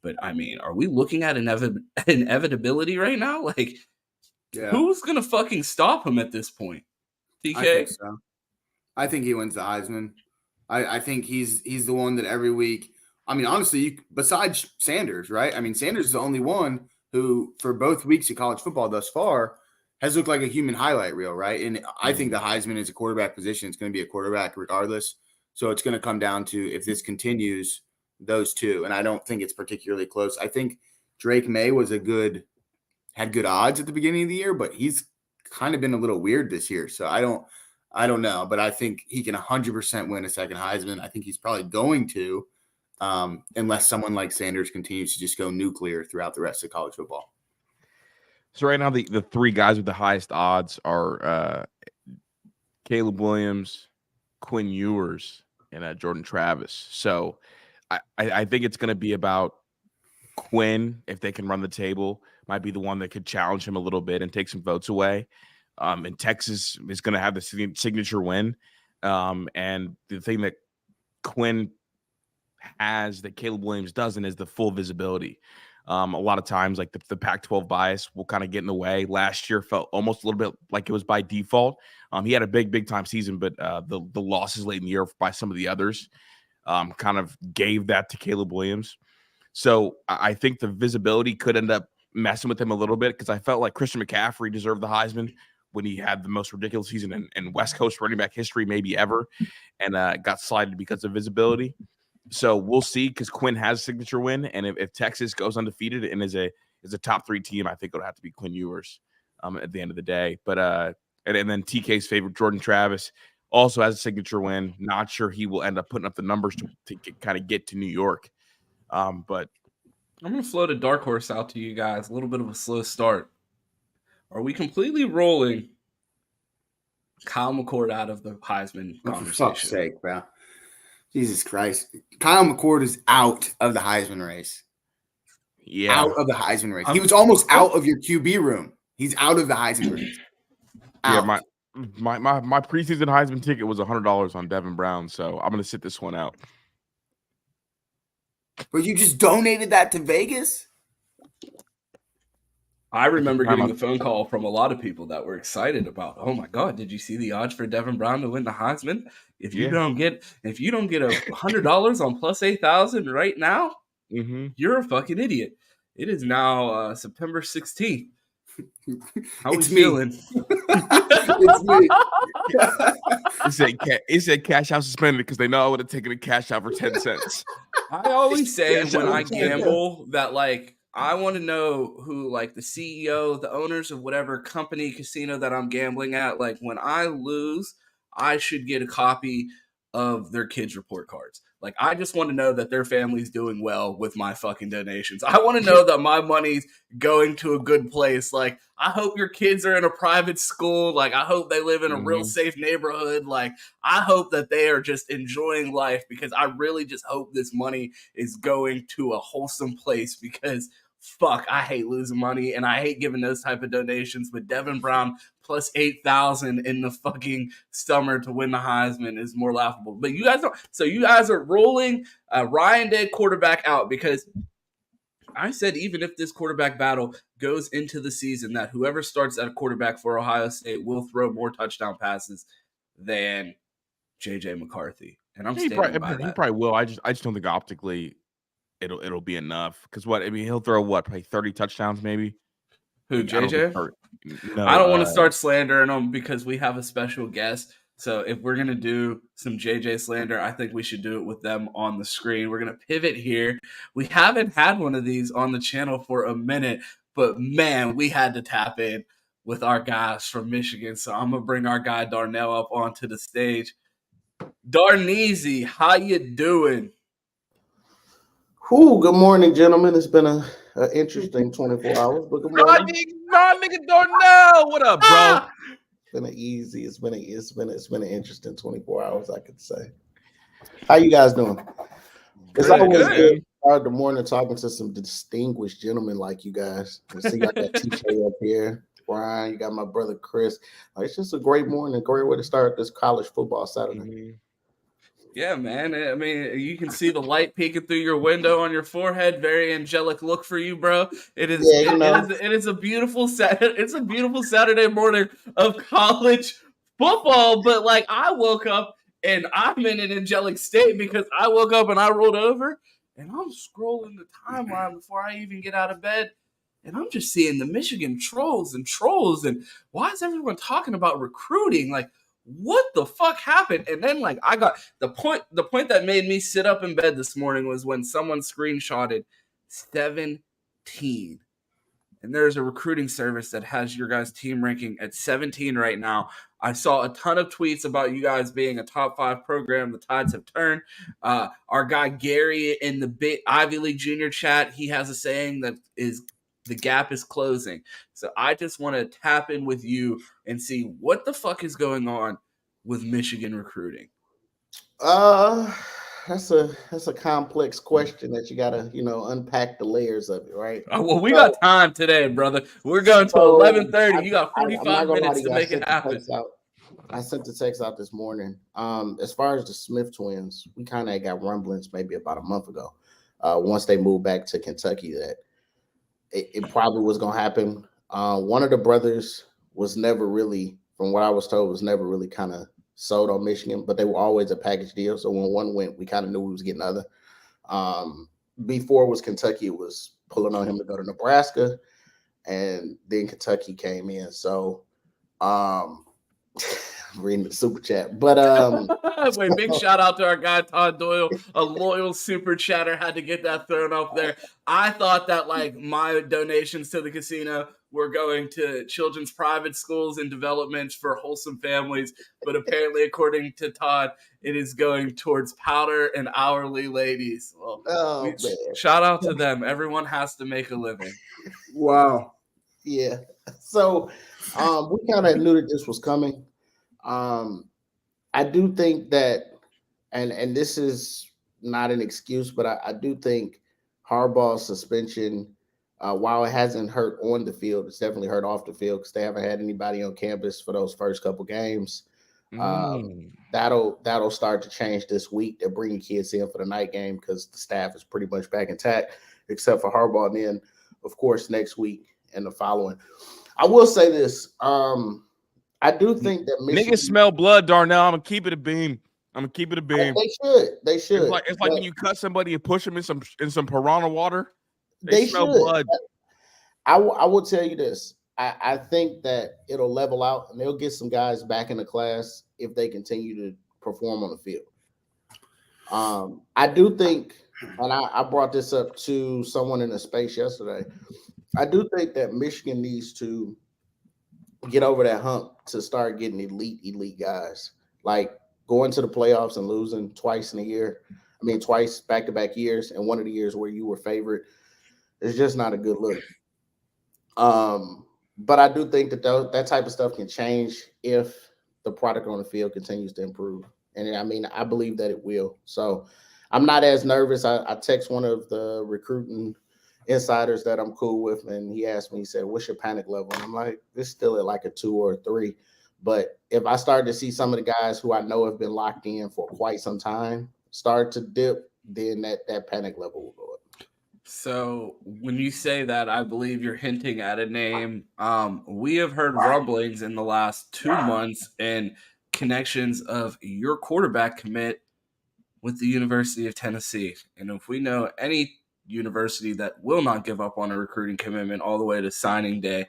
But, I mean, are we looking at inevitability right now? Like, who's going to fucking stop him at this point? TK? I think so. I think he wins the Heisman. I think he's the one that every week, I mean, honestly, besides Sanders, right? I mean, Sanders is the only one who, for both weeks of college football thus far, has looked like a human highlight reel, right? And I think the Heisman is a quarterback position. It's going to be a quarterback regardless. So it's going to come down to, if this continues, those two. And I don't think it's particularly close. I think Drake May had good odds at the beginning of the year, but he's kind of been a little weird this year. So I don't know, but I think he can 100% win a second Heisman. I think he's probably going to, unless someone like Sanders continues to just go nuclear throughout the rest of college football. So right now, the 3 guys with the highest odds are Caleb Williams, Quinn Ewers, and Jordan Travis. So I think it's going to be about Quinn, if they can run the table, might be the one that could challenge him a little bit and take some votes away. And Texas is going to have the signature win. And the thing that Quinn has that Caleb Williams doesn't is the full visibility. A lot of times, like the Pac-12 bias will kind of get in the way. Last year felt almost a little bit like it was by default. He had a big time season, but the losses late in the year by some of the others kind of gave that to Caleb Williams. So I think the visibility could end up messing with him a little bit, because I felt like Christian McCaffrey deserved the Heisman when he had the most ridiculous season in West Coast running back history, maybe ever, and got slided because of visibility. So we'll see, because Quinn has a signature win, and if Texas goes undefeated and is a top 3 team, I think it'll have to be Quinn Ewers at the end of the day. But and then TK's favorite, Jordan Travis, also has a signature win. Not sure he will end up putting up the numbers to kind of get to New York. But I'm going to float a dark horse out to you guys. A little bit of a slow start. Are we completely rolling Kyle McCord out of the Heisman conversation? For fuck's sake, bro. Jesus Christ. Kyle McCord is out of the Heisman race. Yeah. Out of the Heisman race. He was almost out of your QB room. He's out of the Heisman race. Out. Yeah, my preseason Heisman ticket was $100 on Devin Brown, so I'm going to sit this one out. But you just donated that to Vegas? I remember getting a phone call from a lot of people that were excited about, oh my God, did you see the odds for Devin Brown to win the Heisman? If you don't get $100 on plus 8,000 right now, you're a fucking idiot. It is now September 16th. How we feeling? It's me. It said cash out suspended because they know I would have taken a cash out for 10 cents. I always say when I gamble that, like, I want to know who, like, the CEO, the owners of whatever company, casino that I'm gambling at, like, when I lose, I should get a copy of their kids' report cards. Like, I just want to know that their family's doing well with my fucking donations. I want to know that my money's going to a good place. Like, I hope your kids are in a private school. Like, I hope they live in a real safe neighborhood. Like, I hope that they are just enjoying life, because I really just hope this money is going to a wholesome place, because fuck, I hate losing money and I hate giving those type of donations. But Devin Brown plus 8,000 in the fucking summer to win the Heisman is more laughable. But you guys don't. So you guys are rolling Ryan Day quarterback out, because I said even if this quarterback battle goes into the season, that whoever starts at a quarterback for Ohio State will throw more touchdown passes than J.J. McCarthy. And I'm standing by that. He probably will. I just don't think optically it'll be enough, because he'll throw probably 30 touchdowns maybe. Who, JJ? No, I don't want to start slandering them, because we have a special guest. So if we're gonna do some JJ slander, I think we should do it with them on the screen. We're gonna pivot here. We haven't had one of these on the channel for a minute, but man, we had to tap in with our guys from Michigan. So I'm gonna bring our guy Darnell up onto the stage. Darneezy, how you doing? Good morning, gentlemen. It's been an interesting 24 hours, but good morning. Nigga Darnell, what up, bro? It's been an interesting 24 hours, I could say. How you guys doing? It's always good to start the morning talking to some distinguished gentlemen like you guys. See, I got TJ up here, Brian. You got my brother Chris. It's just a great morning, great way to start this college football Saturday. Yeah, man. I mean, you can see the light peeking through your window on your forehead. Very angelic look for you, bro. It is. It is a beautiful It's a beautiful Saturday morning of college football. But like, I woke up and I'm in an angelic state, because I woke up and I rolled over and I'm scrolling the timeline before I even get out of bed, and I'm just seeing the Michigan trolls. And why is everyone talking about recruiting? Like, what the fuck happened? And then, like, I got the point that made me sit up in bed this morning was when someone screenshotted 17. And there's a recruiting service that has your guys' team ranking at 17 right now. I saw a ton of tweets about you guys being a top 5 program. The tides have turned. Our guy Gary in the big Ivy League junior chat, he has a saying that is, the gap is closing. So I just want to tap in with you and see what the fuck is going on with Michigan recruiting. That's a complex question that you gotta, unpack the layers of it, right? Oh, well, we got time today, brother. We're going to 11:30. You got 45 minutes to make it happen. I sent the text out this morning. As far as the Smith twins, we kind of got rumblings maybe about a month ago. Once they moved back to Kentucky, that it probably was going to happen. One of the brothers was never really, from what I was told, was never really kind of sold on Michigan, but they were always a package deal. So when one went, we kind of knew we was getting other. Before it was Kentucky, it was pulling on him to go to Nebraska, and then Kentucky came in. So reading the super chat, but wait, big shout out to our guy Todd Doyle, a loyal super chatter, had to get that thrown up there. I thought that like my donations to the casino were going to children's private schools and developments for wholesome families, but apparently according to Todd, it is going towards powder and hourly ladies. Well, shout out to them. Everyone has to make a living. Wow. Yeah. So we kind of knew that this was coming. I do think that, and this is not an excuse, but I do think Harbaugh's suspension, while it hasn't hurt on the field, it's definitely hurt off the field because they haven't had anybody on campus for those first couple games. That'll start to change this week. They're bringing kids in for the night game because the staff is pretty much back intact, except for Harbaugh. And then, of course, next week and the following. I will say this. I do think that niggas smell blood, Darnell. I'm gonna keep it a beam. They should. It's like when you cut somebody and push them in some piranha water. They smell blood. I will tell you this. I think that it'll level out and they'll get some guys back in the class if they continue to perform on the field. I do think, and I brought this up to someone in the space yesterday. I do think that Michigan needs to get over that hump to start getting elite guys. Like going to the playoffs and losing twice in a year. I mean, twice back-to-back years, and one of the years where you were favorite is just not a good look. But I do think that that type of stuff can change if the product on the field continues to improve. And I mean, I believe that it will. So I'm not as nervous. I text one of the recruiting insiders that I'm cool with, and he asked me, he said, what's your panic level? And I'm like, it's still at like a 2 or a 3. But if I start to see some of the guys who I know have been locked in for quite some time start to dip, then that panic level will go up. So when you say that, I believe you're hinting at a name. We have heard rumblings in the last 2 months and connections of your quarterback commit with the University of Tennessee. And if we know any university that will not give up on a recruiting commitment all the way to signing day,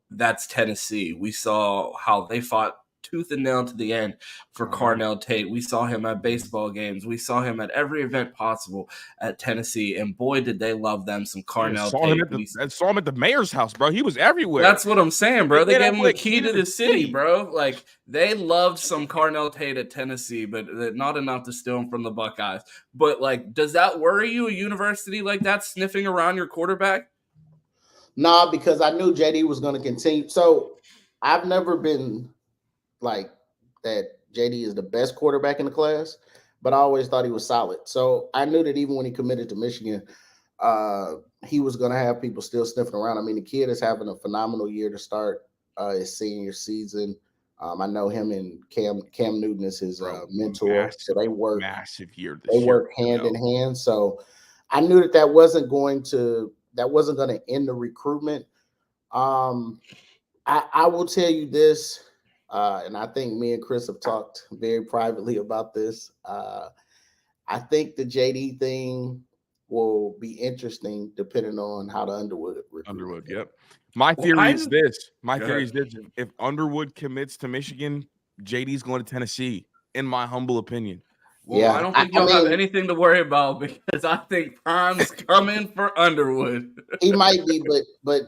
that's Tennessee. We saw how they fought tooth and nail to the end for Carnell Tate. We saw him at baseball games. We saw him at every event possible at Tennessee, and boy, did they love them some Carnell Tate. I saw him at the mayor's house, bro. He was everywhere. That's what I'm saying, bro. They gave him the key to the city, bro. Like, they loved some Carnell Tate at Tennessee, but not enough to steal him from the Buckeyes. But, like, does that worry you, a university like that, sniffing around your quarterback? Nah, because I knew JD was going to continue. So I've never been like that JD is the best quarterback in the class, but I always thought he was solid. So I knew that even when he committed to Michigan, he was going to have people still sniffing around. I mean, the kid is having a phenomenal year to start his senior season. I know him and Cam Newton is his mentor. So they work massive year. They work hand in hand. So I knew that wasn't going to end the recruitment. I will tell you this, and I think me and Chris have talked very privately about this. I think the JD thing will be interesting depending on how the Underwood. Yep. My theory is this. If Underwood commits to Michigan, JD's going to Tennessee, in my humble opinion. Well, yeah, I don't think you'll have anything to worry about because I think Prime's coming for Underwood. He might be, but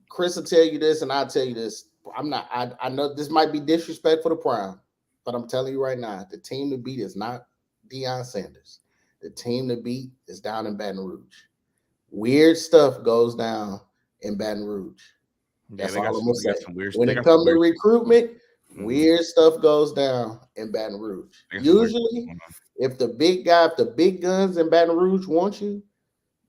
Chris will tell you this, and I'll tell you this. I know this might be disrespectful to Prime, but I'm telling you right now, the team to beat is not Deion Sanders. The team to beat is down in Baton Rouge. Weird stuff goes down in Baton Rouge. That's all I'm going to say. When it comes to recruitment, weird stuff goes down in Baton Rouge. Usually, if the big guns in Baton Rouge want you,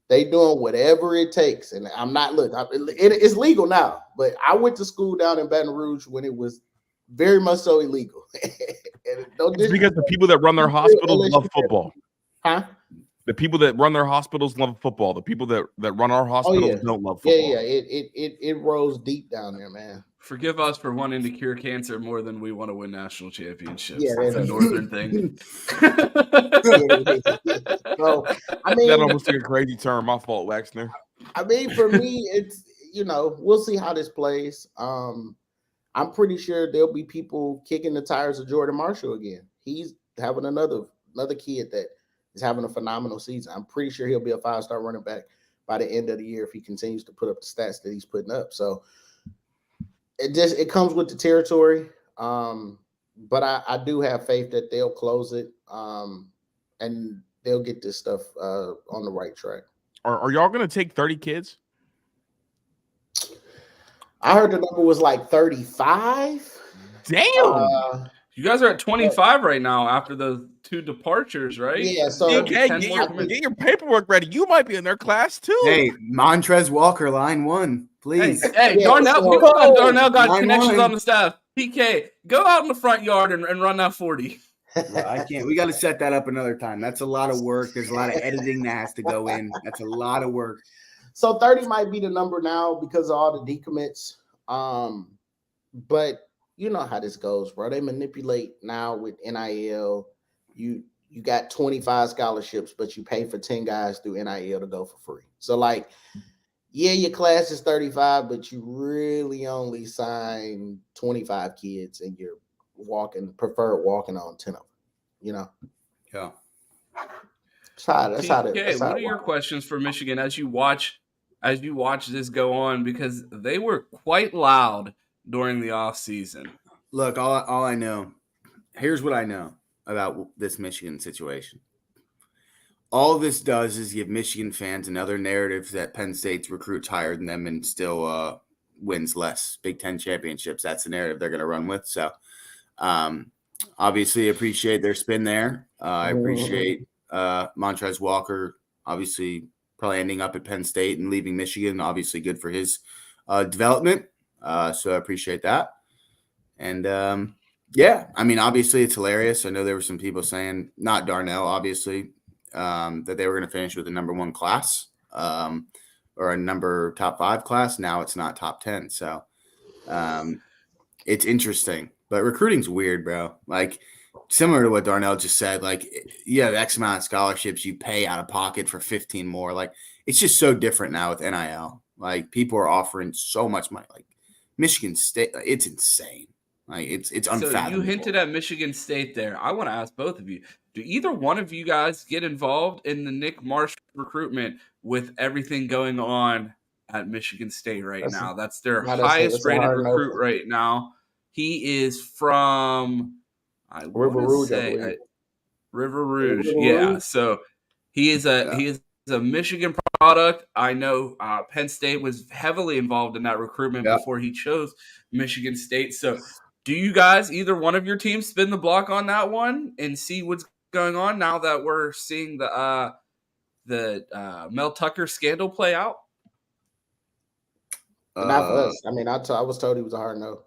they doing whatever it takes. And I'm not, it's legal now, but I went to school down in Baton Rouge when it was very much so illegal. It's because the people that run their hospitals love football. Huh? The people that run their hospitals love football. The people that run our hospitals don't love football. Yeah. It rolls deep down there, man. Forgive us for wanting to cure cancer more than we want to win national championships. Yeah, it's a northern thing. So, I mean, that almost took a crazy turn. My fault, Wexner. I mean, for me, it's we'll see how this plays. I'm pretty sure there'll be people kicking the tires of Jordan Marshall again. He's having another kid that is having a phenomenal season. I'm pretty sure he'll be a 5-star running back by the end of the year if he continues to put up the stats that he's putting up. So it comes with the territory. But I do have faith that they'll close it and they'll get this stuff on the right track. Are y'all going to take 30 kids? I heard the number was like 35. Damn. You guys are at 25 right now after the 2 departures, right? Yeah, so get your paperwork ready. You might be in their class too. Hey, Montrez Walker, line 1, please. Hey, Darnell, Darnell got connections on the staff. PK, go out in the front yard and run that 40. Well, I can't. We got to set that up another time. That's a lot of work. There's a lot of editing that has to go in. That's a lot of work. So 30 might be the number now because of all the decommits. But you know how this goes, bro. They manipulate now with NIL. You got 25 scholarships, but you pay for 10 guys through NIL to go for free. So like, yeah, your class is 35, but you really only sign 25 kids and you're preferred walking on 10 of them, Yeah. That's how what are your questions for Michigan as you watch this go on? Because they were quite loud during the off season. Look, all I know, here's what I know about this Michigan situation. All this does is give Michigan fans another narrative that Penn State's recruits higher than them and still wins less Big Ten championships. That's the narrative they're going to run with. So, obviously, appreciate their spin there. I appreciate Montrez Walker, obviously, probably ending up at Penn State and leaving Michigan. Obviously, good for his development. So I appreciate that. And yeah, I mean, obviously, it's hilarious. I know there were some people saying, not Darnell, obviously, that they were going to finish with a number 1 class or a top 5 class. Now it's not top 10. So it's interesting. But recruiting's weird, bro. Like, similar to what Darnell just said, like, you have X amount of scholarships, you pay out of pocket for 15 more. Like, it's just so different now with NIL. Like, people are offering so much money. Like, Michigan State, it's insane. Like, it's unfathomable. So you hinted at Michigan State there. I want to ask both of you, do either one of you guys get involved in the Nick Marsh recruitment with everything going on at Michigan State now? That's their highest rated recruit right now. He is from River Rouge. River Rouge. Yeah. So he is a Michigan product. I know Penn State was heavily involved in that recruitment before he chose Michigan State. So do you guys, either one of your teams, spin the block on that one and see what's going on now that we're seeing the Mel Tucker scandal play out? Not for us. I mean, I was told he was a hard no.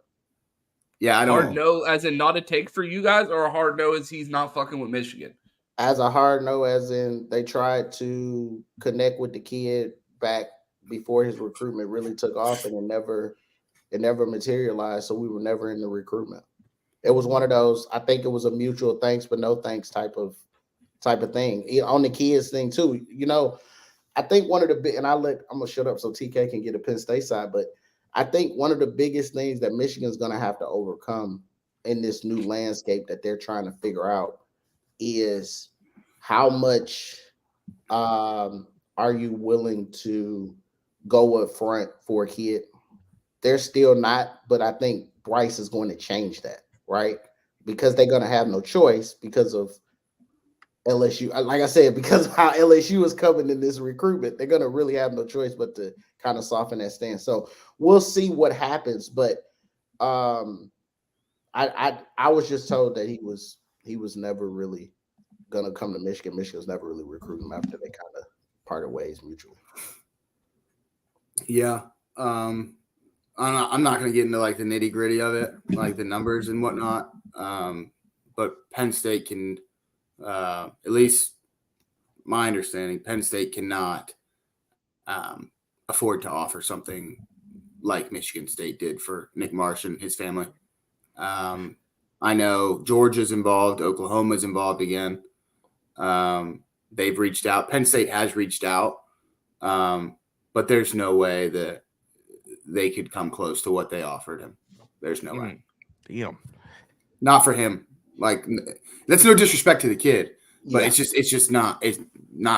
Yeah, I don't. Hard no as in not a take for you guys, or a hard no as he's not fucking with Michigan? As a hard no, as in they tried to connect with the kid back before his recruitment really took off, and it never materialized. So we were never in the recruitment. It was one of those. I think it was a mutual thanks but no thanks type of thing. On the kids thing too. I think one of the big, and I'm gonna shut up so TK can get a Penn State side, but I think one of the biggest things that Michigan's gonna have to overcome in this new landscape that they're trying to figure out is how much are you willing to go up front for a kid? They're still not, but I think Bryce is going to change that, right? Because they're going to have no choice because of LSU. Like I said, because of how LSU is coming in this recruitment, they're going to really have no choice but to kind of soften that stance. So we'll see what happens. But I was just told that he was never really going to come to Michigan. Michigan was never really recruiting him after they kind of parted ways mutually. Yeah. I'm not going to get into like the nitty gritty of it, like the numbers and whatnot. But Penn State can, at least my understanding, Penn State cannot afford to offer something like Michigan State did for Nick Marsh and his family. I know Georgia's involved, Oklahoma's involved again. They've reached out. Penn State has reached out, but there's no way that they could come close to what they offered him. There's no way. Damn. Not for him. Like, that's no disrespect to the kid, but it's just not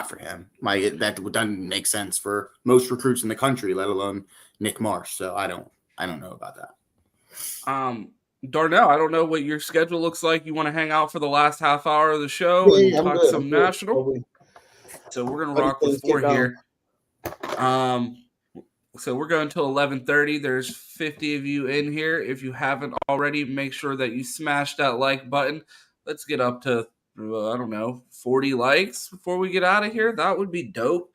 for him. Like, that doesn't make sense for most recruits in the country, let alone Nick Marsh. So I don't know about that. Darnell, I don't know what your schedule looks like. You want to hang out for the last half hour of the show and talk some national? So we're gonna rock with 4 here. So we're going till 11:30. There's 50 of you in here. If you haven't already, make sure that you smash that like button. Let's get up to 40 likes before we get out of here. That would be dope.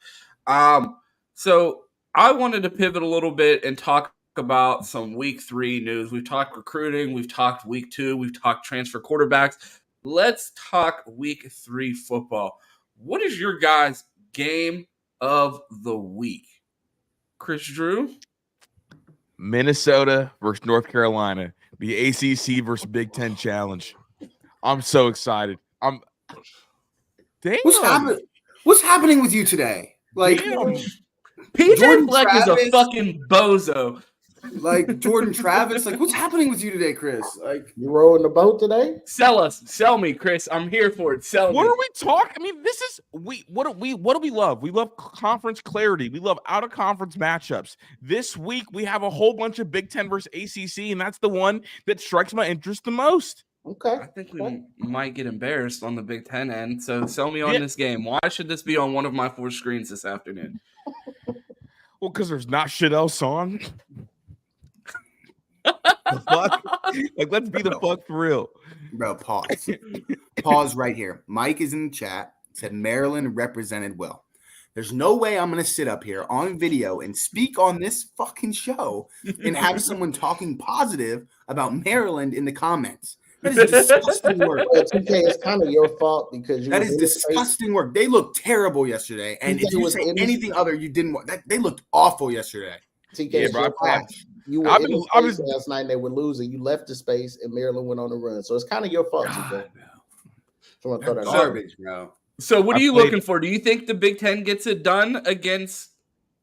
So I wanted to pivot a little bit and talk about some week 3 news. We've talked recruiting, we've talked week 2, we've talked transfer quarterbacks. Let's talk week 3 football. What is your guys' game of the week? Chris Drew? Minnesota versus North Carolina. The ACC versus Big Ten Challenge. I'm so excited. Damn. What's happening with you today? Like, PJ Fleck is a fucking bozo. Like, Jordan Travis, like, what's happening with you today, Chris? Like, you rowing the boat today? Sell me, Chris. I'm here for it. What are we talking? I mean, this is what do we love? We love conference clarity. We love out of conference matchups. This week we have a whole bunch of Big Ten versus ACC, and that's the one that strikes my interest the most. Okay. I think we might get embarrassed on the Big Ten end. So sell me on this game. Why should this be on one of my 4 screens this afternoon? Well, because there's not shit else on. The fuck? Like, let's be the fuck for real. Bro, pause. Pause right here. Mike is in the chat, said Maryland represented well. There's no way I'm going to sit up here on video and speak on this fucking show and have someone talking positive about Maryland in the comments. That is disgusting work. TK, it's kind of your fault because that is disgusting work. They looked terrible yesterday. And if you say anything other, you didn't want that. They looked awful yesterday. TK, you were in the space last night and they were losing. You left the space and Maryland went on a run. So it's kind of your fault, TK. So garbage, bro. So what are you looking for? Do you think the Big Ten gets it done against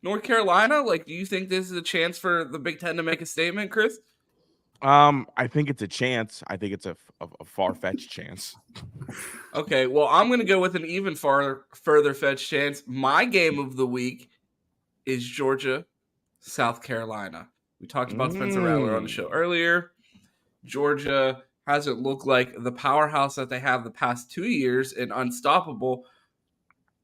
North Carolina? Like, do you think this is a chance for the Big Ten to make a statement, Chris? I think it's a chance. I think it's a far-fetched chance. Okay, well, I'm going to go with an even further-fetched chance. My game of the week is Georgia, South Carolina. We talked about Spencer Rattler on the show earlier. Georgia hasn't looked like the powerhouse that they have the past 2 years and unstoppable.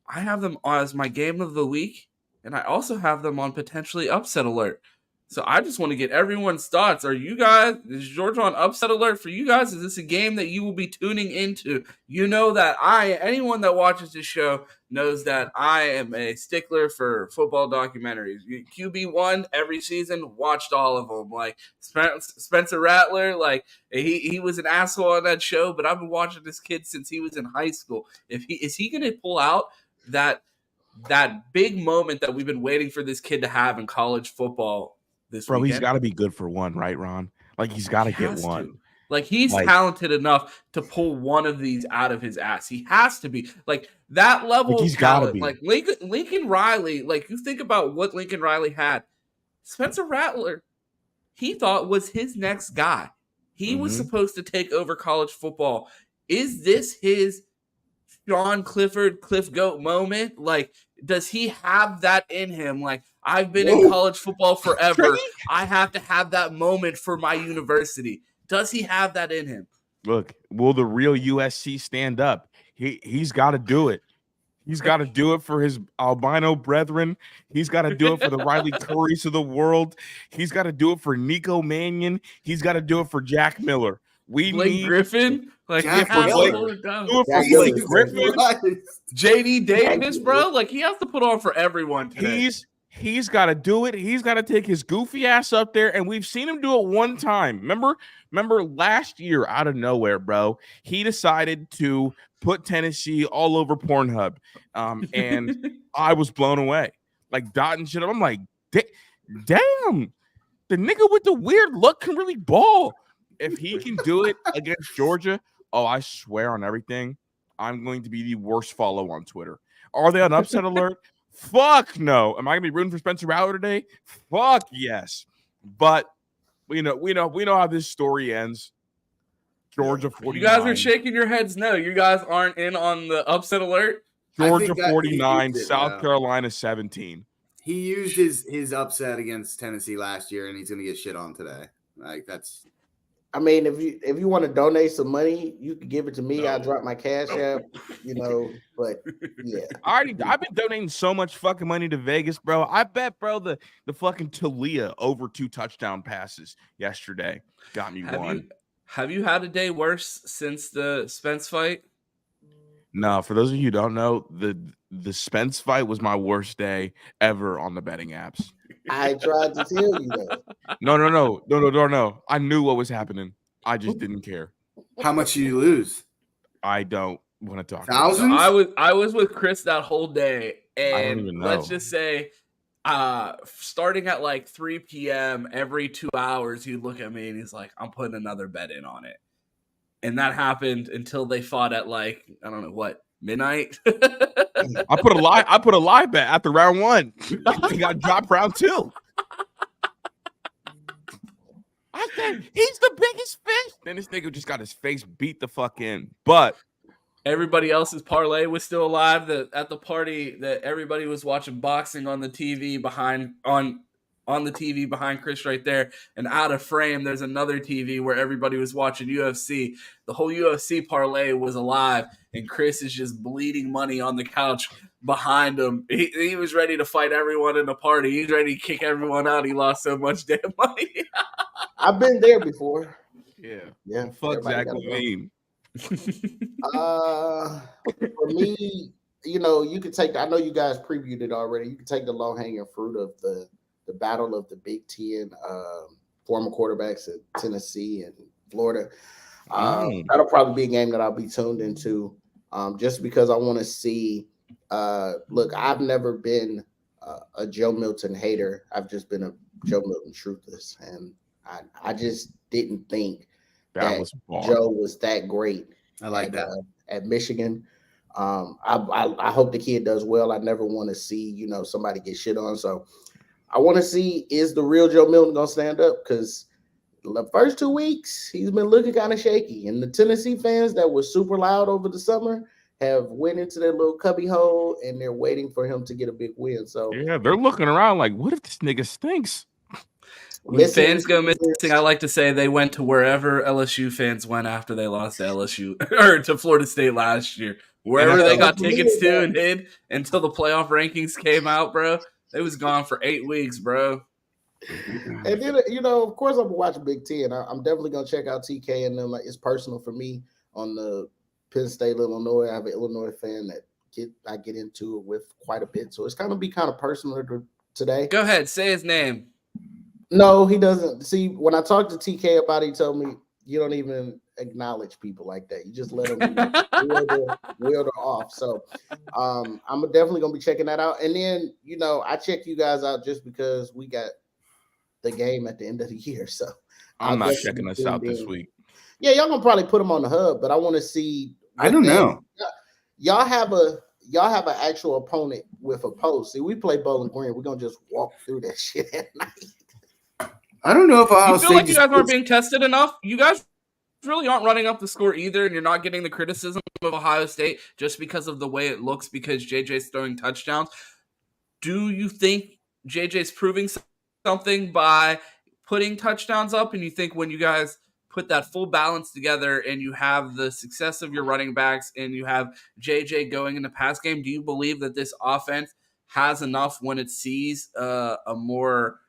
I have them as my game of the week, and I also have them on potentially upset alert. So I just want to get everyone's thoughts. Is Georgia on upset alert for you guys? Is this a game that you will be tuning into? You know that anyone that watches this show knows that I am a stickler for football documentaries. QB1 every season, watched all of them. Like Spencer Rattler, like he was an asshole on that show, but I've been watching this kid since he was in high school. Is he going to pull out that big moment that we've been waiting for this kid to have in college football? Bro, he's got to be good for one, right, Ron? Like, he's got to get one. Like, he's talented enough to pull one of these out of his ass. He has to be. Like, that level he's of talent. Be. Like, Lincoln Riley, like, you think about what Lincoln Riley had. Spencer Rattler, he thought was his next guy. He was supposed to take over college football. Is this his Sean Clifford, Cliff Goat moment? Like, does he have that in him? Like, I've been in college football forever. I have to have that moment for my university. Does he have that in him? Look, will the real USC stand up? He's got to do it. He's got to do it for his albino brethren. He's got to do it for the Riley Currys of the world. He's got to do it for Nico Mannion. He's got to do it for Jack Miller. Blake Griffin, like Jack Griffin, JD Davis, bro. Like, he has to put on for everyone today. He's got to do it. He's got to take his goofy ass up there, and we've seen him do it one time. Remember last year out of nowhere, bro, he decided to put Tennessee all over Pornhub, and I was blown away. Like dotting shit up. I'm like, damn, the nigga with the weird look can really ball. If he can do it against Georgia, oh, I swear on everything, I'm going to be the worst follow on Twitter. Are they on upset alert? Fuck no. Am I gonna be rooting for Spencer Rattler today? Fuck yes. But we know how this story ends. Georgia 49. You guys are shaking your heads. No, you guys aren't in on the upset alert. Georgia 49, South Carolina 17. He used his upset against Tennessee last year, and he's gonna get shit on today. Like that's. I mean, if you want to donate some money, you can give it to me. I'll drop my cash app, but yeah. I've been donating so much fucking money to Vegas, bro. I bet, bro, the fucking Talia over 2 touchdown passes yesterday got me one. Have you had a day worse since the Spence fight? No, for those of you who don't know, the Spence fight was my worst day ever on the betting apps. I tried to tell you that. No. I knew what was happening. I just didn't care. How much do you lose? I don't want to talk. Thousands? I was with Chris that whole day, and I don't even know. Let's just say, starting at like 3 p.m. every 2 hours, he'd look at me and he's like, "I'm putting another bet in on it," and that happened until they fought at like I don't know what midnight. I put a live bet after round 1. He got dropped round 2. I said he's the biggest fish. Then this nigga just got his face beat the fuck in. But everybody else's parlay was still alive. At the party that everybody was watching boxing on the TV behind on the TV behind Chris right there, and out of frame there's another TV where everybody was watching UFC. The whole UFC parlay was alive, and Chris is just bleeding money on the couch behind him. He was ready to fight everyone in the party. He's ready to kick everyone out. He lost so much damn money. I've been there before. Yeah. Fuck Zach Levine. For me, you could take. I know you guys previewed it already. You can take the low hanging fruit of the battle of the Big Ten former quarterbacks at Tennessee and Florida. That'll probably be a game that I'll be tuned into, just because I want to see. Look, I've never been a Joe Milton hater. I've just been a Joe Milton truthless, and I just didn't think that Joe was that great. I like that at Michigan. I hope the kid does well. I never want to see somebody get shit on. So I want to see, is the real Joe Milton gonna stand up? Because the first 2 weeks he's been looking kind of shaky, and the Tennessee fans that were super loud over the summer have went into their little cubby hole, and they're waiting for him to get a big win. So yeah, they're looking around like, what if this nigga stinks? When fans go missing, I like to say they went to wherever LSU fans went after they lost to LSU or to Florida State last year. Wherever they got tickets to and hid until the playoff rankings came out, bro. They was gone for 8 weeks, bro. And then, of course, I'm watching Big Ten. I'm definitely gonna check out TK and them. Like, it's personal for me on the Penn State, Illinois. I have an Illinois fan that I get into it with quite a bit, so it's gonna be kind of personal today. Go ahead, say his name. No, he doesn't. See, when I talked to TK about it, he told me you don't even acknowledge people like that. You just let them wield off. So I'm definitely going to be checking that out. And then, I check you guys out just because we got the game at the end of the year. So I'm not checking us out this week. Yeah, y'all going to probably put them on the hub, but I want to see. I don't know. Y'all have an actual opponent with a post. See, we play Bowling Green. We're going to just walk through that shit at night. I don't know if I feel like you guys aren't being tested enough. You guys really aren't running up the score either, and you're not getting the criticism of Ohio State just because of the way it looks because JJ's throwing touchdowns. Do you think JJ's proving something by putting touchdowns up? And you think when you guys put that full balance together and you have the success of your running backs and you have JJ going in the pass game, do you believe that this offense has enough when it sees a more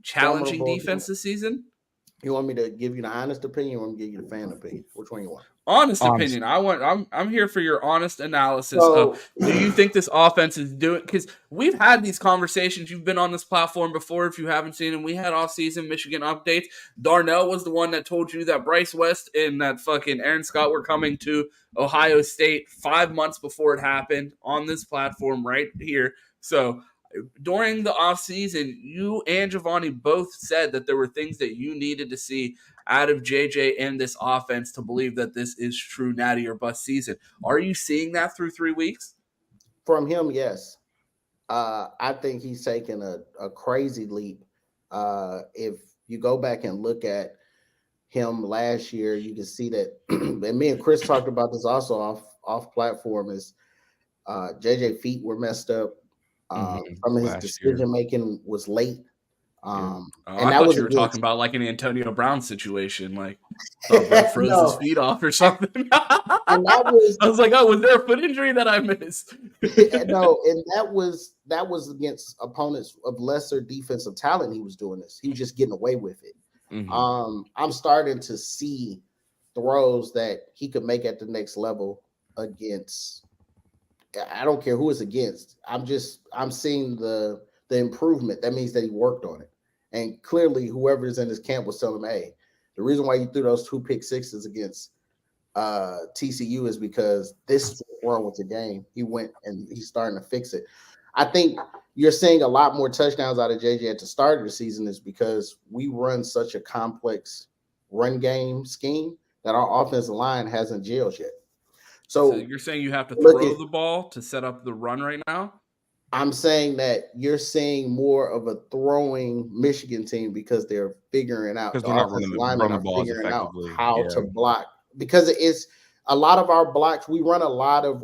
challenging defense this season? You want me to give you the honest opinion or want me to give you the fan opinion? Which one you want? Honest opinion. I'm here for your honest analysis of, do you think this offense is doing, because we've had these conversations. You've been on this platform before if you haven't seen them. We had off-season Michigan updates. Darnell was the one that told you that Bryce West and that fucking Aaron Scott were coming to Ohio State 5 months before it happened on this platform right here. So during the offseason, you and Giovanni both said that there were things that you needed to see out of JJ and this offense to believe that this is true natty or bust season. Are you seeing that through 3 weeks? From him, yes. I think he's taken a crazy leap. If you go back and look at him last year, you can see that, and me and Chris talked about this also off platform, is JJ feet were messed up. Some of his decision making was late. And I thought you were talking about like an Antonio Brown situation, like froze his feet off or something. And I was like, oh, was there a foot injury that I missed? No, and that was against opponents of lesser defensive talent. He was doing this. He was just getting away with it. I'm starting to see throws that he could make at the next level against. I don't care who it's against. I'm seeing the improvement. That means that he worked on it. And clearly whoever is in his camp was telling him, hey, the reason why you threw those 2 pick sixes against TCU is because this is wrong with the game. He went and he's starting to fix it. I think you're seeing a lot more touchdowns out of JJ at the start of the season is because we run such a complex run game scheme that our offensive line hasn't gelled yet. So you're saying you have to throw the ball to set up the run right now? I'm saying that you're seeing more of a throwing Michigan team because they're figuring out, because they're not running the balls effectively, how to block. Because it's a lot of our blocks, we run a lot of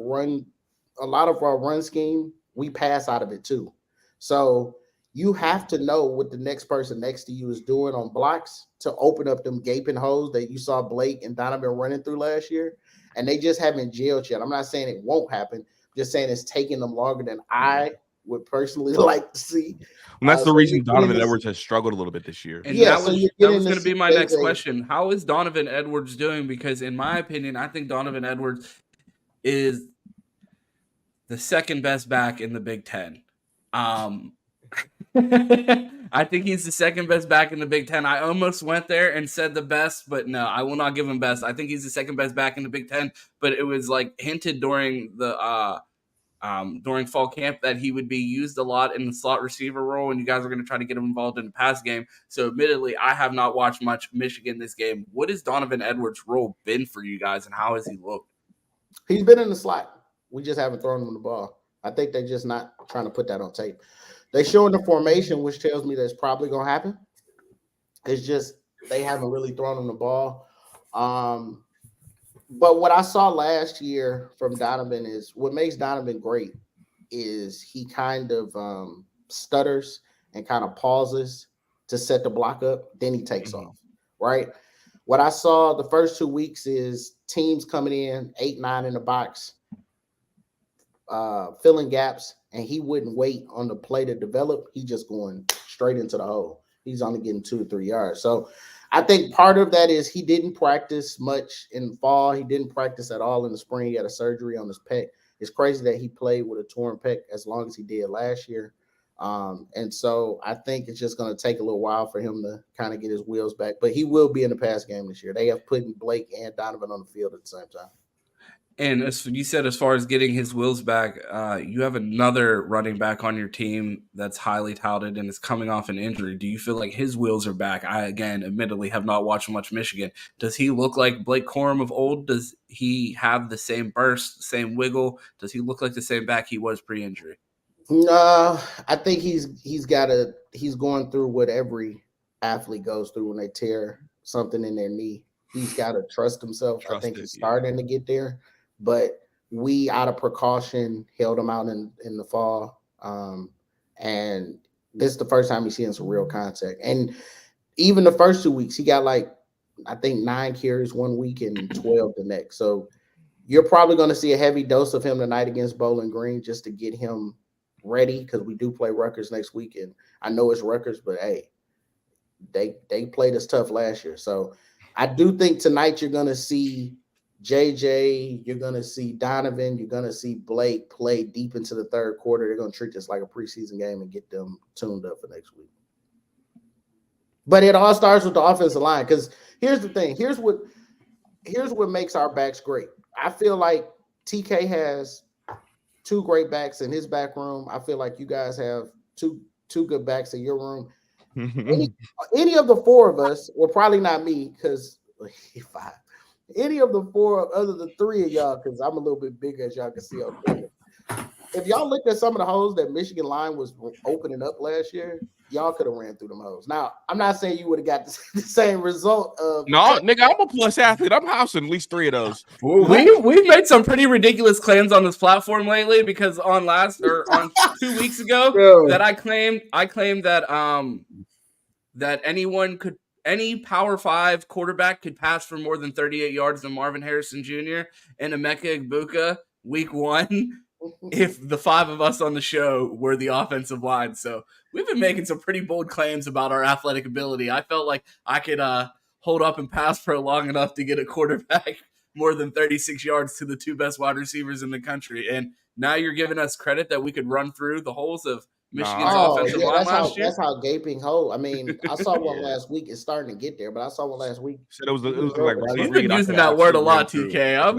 our run scheme, we pass out of it too. So you have to know what the next person next to you is doing on blocks to open up them gaping holes that you saw Blake and Donovan running through last year. And they just haven't gelled yet. I'm not saying it won't happen. I'm just saying it's taking them longer than I would personally like to see. And that's the reason Donovan Edwards has struggled a little bit this year. And that was going to be my next question. How is Donovan Edwards doing? Because in my opinion, I think Donovan Edwards is the second best back in the Big Ten. I think he's the second best back in the Big Ten. I almost went there and said the best, but no, I will not give him best. I think he's the second best back in the Big Ten, but it was like hinted during the during fall camp that he would be used a lot in the slot receiver role, and you guys are going to try to get him involved in the pass game. So admittedly, I have not watched much Michigan this game. What has Donovan Edwards' role been for you guys, and how has he looked? He's been in the slot. We just haven't thrown him the ball. I think they're just not trying to put that on tape. They're showing the formation, which tells me that's probably going to happen. It's just they haven't really thrown him the ball. But what I saw last year from Donovan is what makes Donovan great is he kind of stutters and kind of pauses to set the block up. Then he takes off, right? What I saw the first 2 weeks is teams coming in 8-9 in the box, filling gaps, and he wouldn't wait on the play to develop. He just going straight into the hole. He's only getting 2 or 3 yards. So I think part of that is he didn't practice much in the fall. He didn't practice at all in the spring. He had a surgery on his pec. It's crazy that he played with a torn pec as long as he did last year. And so I think it's just going to take a little while for him to kind of get his wheels back. But he will be in the pass game this year. They have put Blake and Donovan on the field at the same time. And as you said, as far as getting his wheels back, you have another running back on your team that's highly touted and is coming off an injury. Do you feel like his wheels are back? I, again, admittedly have not watched much Michigan. Does he look like Blake Corum of old? Does he have the same burst, same wiggle? Does he look like the same back he was pre-injury? No, I think he's going through what every athlete goes through when they tear something in their knee. He's got to trust himself. I think he's starting to get there. But we, out of precaution, held him out in the fall. And this is the first time he's seeing some real contact. And even the first 2 weeks, he got I think 9 carries 1 week and 12 the next. So you're probably going to see a heavy dose of him tonight against Bowling Green just to get him ready, because we do play Rutgers next week. And I know it's Rutgers, but hey, they played us tough last year. So I do think tonight you're going to see JJ, you're going to see Donovan, you're going to see Blake play deep into the third quarter. They're going to treat this like a preseason game and get them tuned up for next week. But it all starts with the offensive line, because here's the thing. Here's what makes our backs great. I feel like TK has 2 great backs in his back room. I feel like you guys have two good backs in your room. Any of the 4 of us, well, probably not me, because 5. Any of the 4 other than 3 of y'all, because I'm a little bit bigger, as y'all can see on camera. If y'all looked at some of the holes that Michigan line was opening up last year, y'all could have ran through them holes. Now, I'm not saying you would have got the same result of. No, nigga, I'm a plus athlete. I'm housing at least 3 of those. We've made some pretty ridiculous claims on this platform lately, because on 2 weeks ago that I claimed that that any Power 5 quarterback could pass for more than 38 yards to Marvin Harrison Jr. and Emeka Egbuka week 1 if the 5 of us on the show were the offensive line. So we've been making some pretty bold claims about our athletic ability. I felt like I could hold up and pass pro long enough to get a quarterback more than 36 yards to the 2 best wide receivers in the country. And now you're giving us credit that we could run through the holes of Michigan's offensive line last year. That's how gaping hole. I mean, I saw one last week. It's starting to get there, but I saw one last week. Said it was like He's been using that word a lot, TK. I'm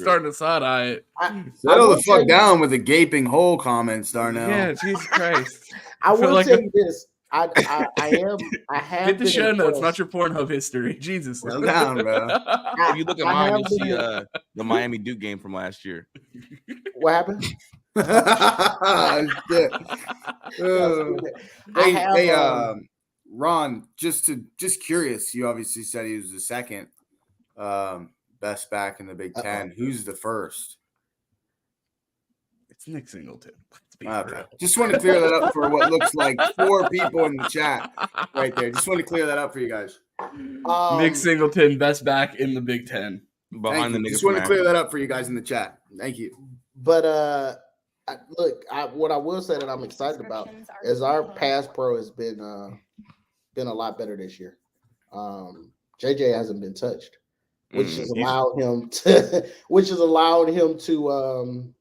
starting to side eye it. Settle the fuck down with the gaping hole comments, Darnell. Yeah, Jesus Christ. I will tell you this. I have get the show notes, not your Pornhub history. Jesus. Settle down, bro. If you look at mine, you see the Miami Duke game from last year. What happened? Ron, just curious. You obviously said he was the second best back in the Big Ten. Who's the first? It's Nick Singleton. Okay. Just want to clear that up for what looks like 4 people in the chat right there. Just want to clear that up for you guys. Nick Singleton, best back in the Big Ten. Behind the niggas. Just want to clear that up for you guys in the chat. Thank you. But what I will say that I'm excited about is our pass pro has been a lot better this year. JJ hasn't been touched, which has allowed him to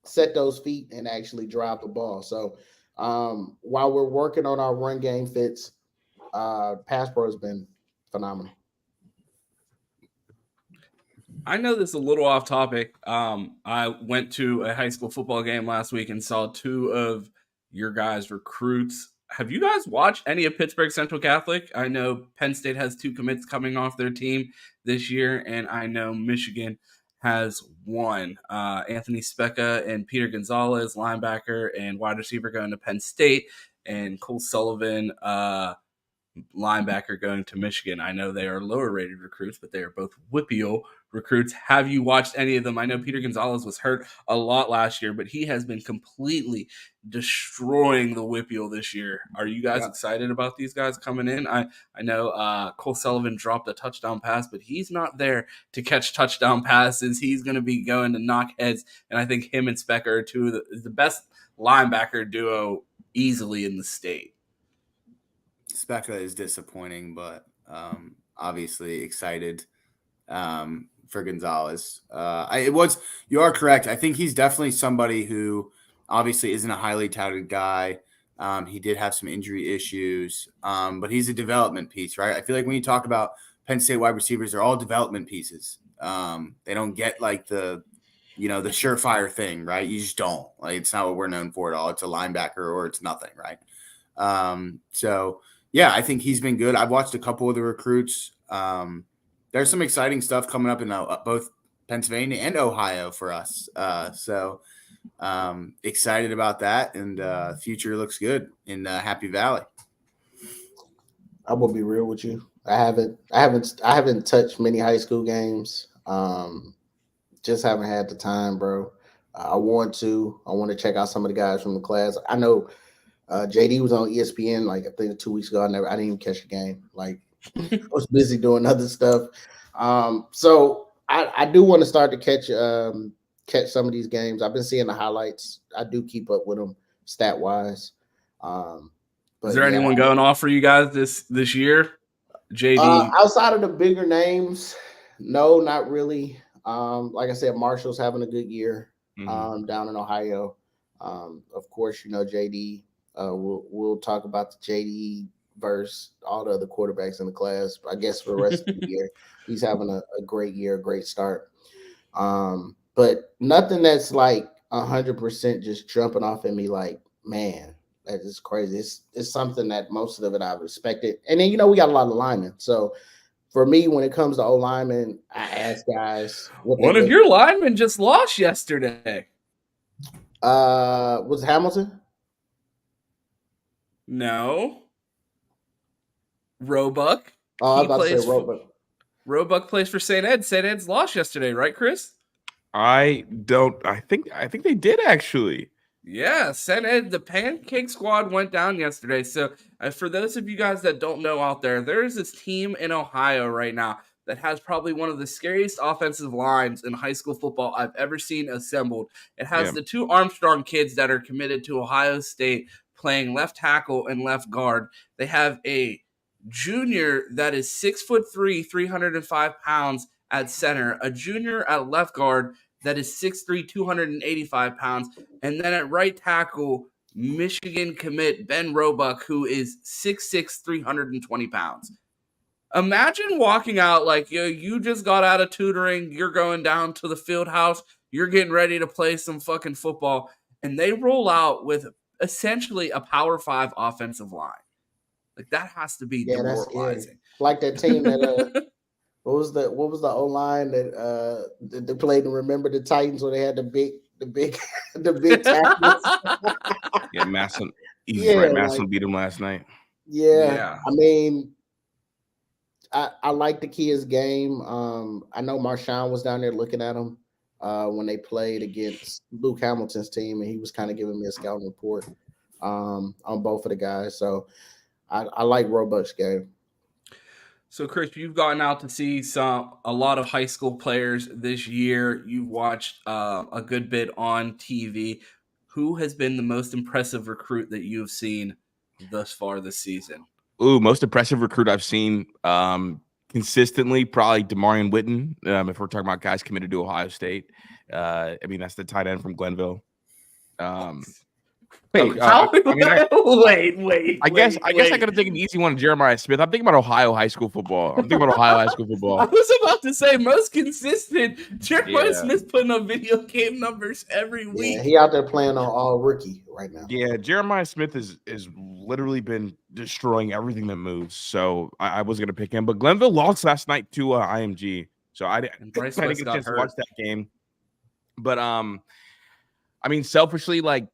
set those feet and actually drive the ball. So while we're working on our run game fits, pass pro has been phenomenal. I know this is a little off topic. I went to a high school football game last week and saw 2 of your guys' recruits. Have you guys watched any of Pittsburgh Central Catholic? I know Penn State has 2 commits coming off their team this year, and I know Michigan has 1. Anthony Specca and Peter Gonzalez, linebacker and wide receiver, going to Penn State, and Cole Sullivan, linebacker, going to Michigan. I know they are lower rated recruits, but they are both WPIAL recruits. Have you watched any of them? I know Peter Gonzalez was hurt a lot last year, but he has been completely destroying the WPIAL this year. Are you guys excited about these guys coming in? I know Cole Sullivan dropped a touchdown pass, but he's not there to catch touchdown passes. He's going to be going to knock heads, and I think him and Specker are 2 of the best linebacker duo easily in the state. Specca is disappointing, but obviously excited for Gonzalez. You are correct. I think he's definitely somebody who obviously isn't a highly touted guy. He did have some injury issues, but he's a development piece, right? I feel like when you talk about Penn State wide receivers, they're all development pieces. They don't get like the surefire thing, right? You just don't. Like, it's not what we're known for at all. It's a linebacker or it's nothing, right? So yeah, I think he's been good. I've watched a couple of the recruits. There's some exciting stuff coming up in both Pennsylvania and Ohio for us. So excited about that, and future looks good in Happy Valley. I will be real with you. I haven't touched many high school games. Just haven't had the time, bro. I want to check out some of the guys from the class. I know JD was on ESPN like I think 2 weeks ago. I didn't even catch the game. Like I was busy doing other stuff. So I do want to start to catch some of these games. I've been seeing the highlights. I do keep up with them stat wise. Is there anyone going off for you guys this year? JD outside of the bigger names, No, not really. Like I said, Marshall's having a good year down in Ohio. Of course, JD. We'll talk about the JD versus all the other quarterbacks in the class. I guess for the rest of the year, he's having a great year, great start. But nothing that's like 100% just jumping off at me like, man, that is crazy. It's something that most of it I've expected. And then, we got a lot of linemen. So for me, when it comes to O linemen, I ask guys. One of your linemen just lost yesterday. Was Hamilton? No. Roebuck. Oh, I was about to say Roebuck. Roebuck plays for St. Ed. St. Ed's lost yesterday, right, Chris? I think they did actually. Yeah, St. Ed, the Pancake Squad went down yesterday. So for those of you guys that don't know out there, there's this team in Ohio right now that has probably one of the scariest offensive lines in high school football I've ever seen assembled. It has the two Armstrong kids that are committed to Ohio State playing left tackle and left guard. They have a junior that is 6'3", 305 pounds at center, a junior at left guard that is 6'3", 285 pounds, and then at right tackle, Michigan commit Ben Roebuck, who is 6'6", 320 pounds. Imagine walking out like, you just got out of tutoring, you're going down to the field house, you're getting ready to play some fucking football, and they roll out with essentially a Power 5 offensive line. Like, that has to be demoralizing. Like that team that what was the O line that they played and Remember the Titans where they had the big tackles? Yeah, Masson. Masson beat him last night. Yeah. I mean, I like the kid's game. I know Marshawn was down there looking at him when they played against Luke Hamilton's team, and he was kind of giving me a scouting report on both of the guys. So I like Roebuck's game. So, Chris, you've gotten out to see a lot of high school players this year. You've watched a good bit on TV. Who has been the most impressive recruit that you have seen thus far this season? Ooh, most impressive recruit I've seen consistently, probably Demarion Witten. If we're talking about guys committed to Ohio State, that's the tight end from Glenville. Wait. I guess I gotta take an easy one to Jeremiah Smith. I'm thinking about Ohio high school football. I was about to say most consistent. Jeremiah Smith's putting up video game numbers every week. Yeah, he out there playing on all rookie right now. Yeah, Jeremiah Smith is literally been destroying everything that moves. So I was gonna pick him, but Glenville lost last night to IMG. So I didn't get a chance to watch that game. But selfishly, like.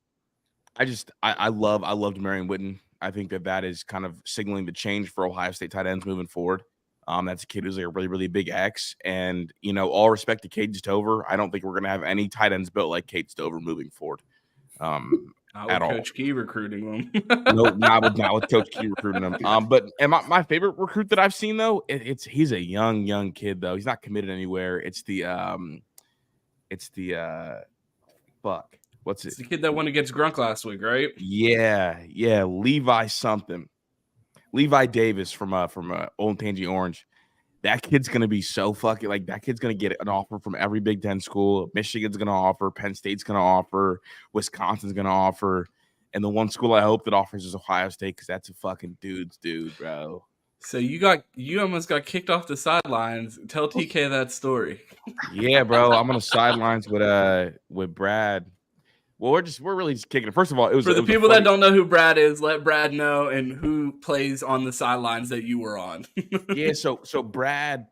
I love Demarion Witten. I think that is kind of signaling the change for Ohio State tight ends moving forward. That's a kid who's like a really, really big X. And, all respect to Cade Stover, I don't think we're going to have any tight ends built like Cade Stover moving forward. Not with Coach Key recruiting them. No, not with Coach Key recruiting them. But my favorite recruit that I've seen, though, he's a young kid, though. He's not committed anywhere. It's the What's it? It's the kid that won against Grunk last week, right? Yeah. Levi something. Levi Davis from Old Tangy Orange. That kid's gonna be so fucking like that kid's gonna get an offer from every Big Ten school. Michigan's gonna offer, Penn State's gonna offer, Wisconsin's gonna offer, and the one school I hope that offers is Ohio State because that's a fucking dude, bro. So you almost got kicked off the sidelines. Tell TK that story. Yeah, bro. I'm on the sidelines with Brad. Well, we're really just kicking it. First of all, for the people that don't know who Brad is, let Brad know and who plays on the sidelines that you were on. Yeah, so Brad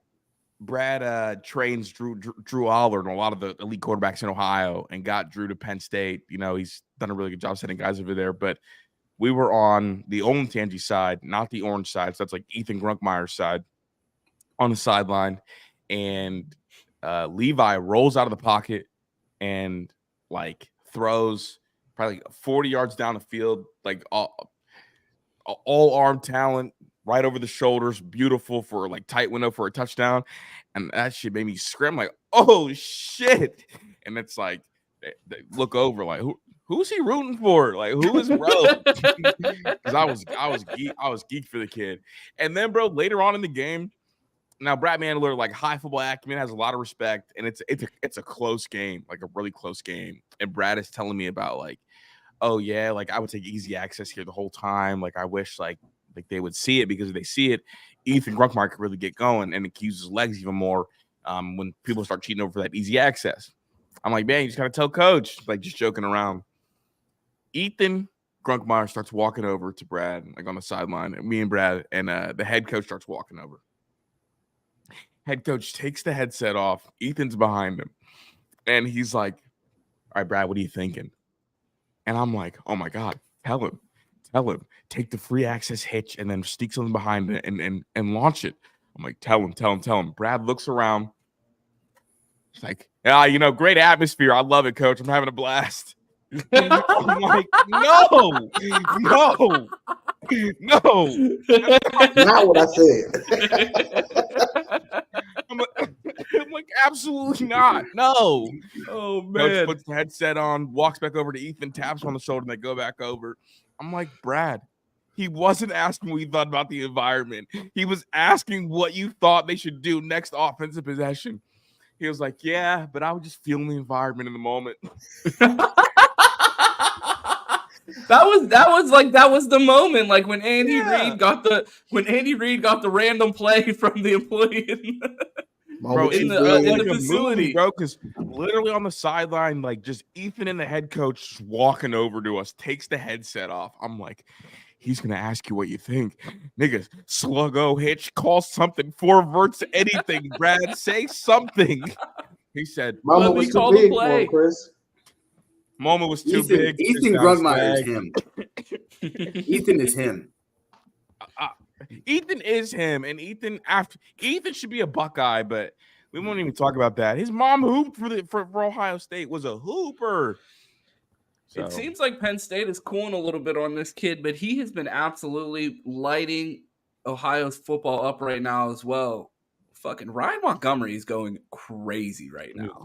trains Drew Allard and a lot of the elite quarterbacks in Ohio and got Drew to Penn State. He's done a really good job sending guys over there. But we were on the Olentangy side, not the orange side. So that's like Ethan Grunkmeyer's side on the sideline. And Levi rolls out of the pocket and throws probably 40 yards down the field, like all arm talent, right over the shoulders, beautiful for tight window for a touchdown. And that shit made me scream like, oh shit. And it's like, they look over like, who's he rooting for? Like, who is bro? Because I was geeked for the kid. And then, bro, later on in the game, Now Brad Mandler, like high football acumen, has a lot of respect, and it's a close game, like a really close game. And Brad is telling me about like, oh yeah, like I would take easy access here the whole time. Like I wish like they would see it, because if they see it, Ethan Grunkmeyer could really get going, and it can use his legs even more when people start cheating over that easy access. I'm like, man, you just gotta tell coach, like just joking around. Ethan Grunkmeyer starts walking over to Brad, like on the sideline, and me and Brad, and the head coach starts walking over. Head coach takes the headset off. Ethan's behind him. And he's like, all right, Brad, what are you thinking? And I'm like, oh my God, tell him. Take the free access hitch and then sneak something behind it and launch it. I'm like, tell him. Brad looks around. He's like, yeah, great atmosphere. I love it, coach. I'm having a blast. I'm like, no. Not what I said. I'm like, absolutely not. No. Oh, man. Coach puts the headset on, walks back over to Ethan, taps on the shoulder, and they go back over. I'm like, Brad, he wasn't asking what you thought about the environment. He was asking what you thought they should do next offensive possession. He was like, yeah, but I was just feeling the environment in the moment. That was the moment, like when Andy Reid got the random play from the employee in the facility, bro. Because literally on the sideline, like just Ethan and the head coach just walking over to us, takes the headset off. I'm like, he's gonna ask you what you think, niggas. Sluggo hitch, call something, 4 verts, anything. Brad, say something. He said, "Mama was too big for him, Chris." Moment was too big. Ethan Grunkmeyer is him. Ethan is him. Ethan is him, and Ethan should be a Buckeye, but we won't even talk about that. His mom hooped for Ohio State, was a hooper. So. It seems like Penn State is cooling a little bit on this kid, but he has been absolutely lighting Ohio's football up right now as well. Fucking Ryan Montgomery is going crazy right now.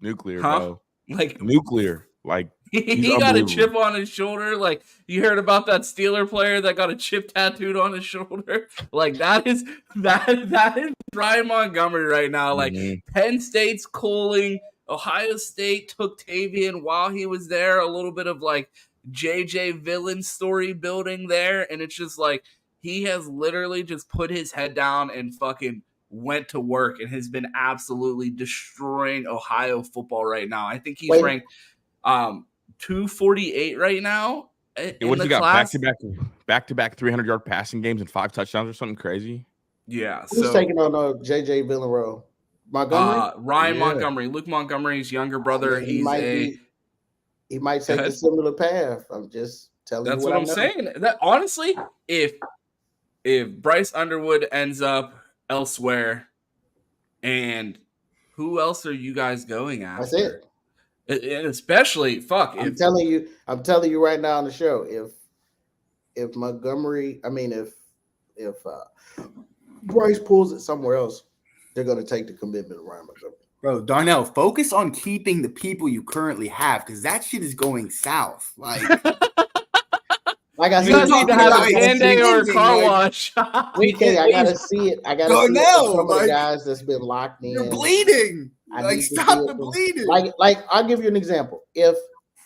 Nuclear, huh? bro. Like nuclear. Like he got a chip on his shoulder. Like you heard about that Steeler player that got a chip tattooed on his shoulder. Like that is Ryan Montgomery right now. Like Penn State's cooling. Ohio State took Tavian while he was there. A little bit of like JJ villain story building there, and it's just like he has literally just put his head down and fucking went to work and has been absolutely destroying Ohio football right now. I think he's ranked 248 right now. And what he got back-to-back 300-yard passing games and 5 touchdowns or something crazy. Yeah. Who's taking on JJ Villarreal? Montgomery? Ryan Montgomery, Luke Montgomery's younger brother. He might take a similar path. I'm just telling you. That's what I'm saying. That honestly, if Bryce Underwood ends up elsewhere, and who else are you guys going after? That's it. And especially, I'm telling you right now on the show, if Montgomery, if Bryce pulls it somewhere else, they're going to take the commitment of Ryan Montgomery. Bro, Darnell, focus on keeping the people you currently have, because that shit is going south. Like I said, you guys need to have a Gameday or a car wash. Okay, I gotta see it. I gotta see it. Some of the guys that's been locked in. You're bleeding. Stop the bleeding. Like I'll give you an example. If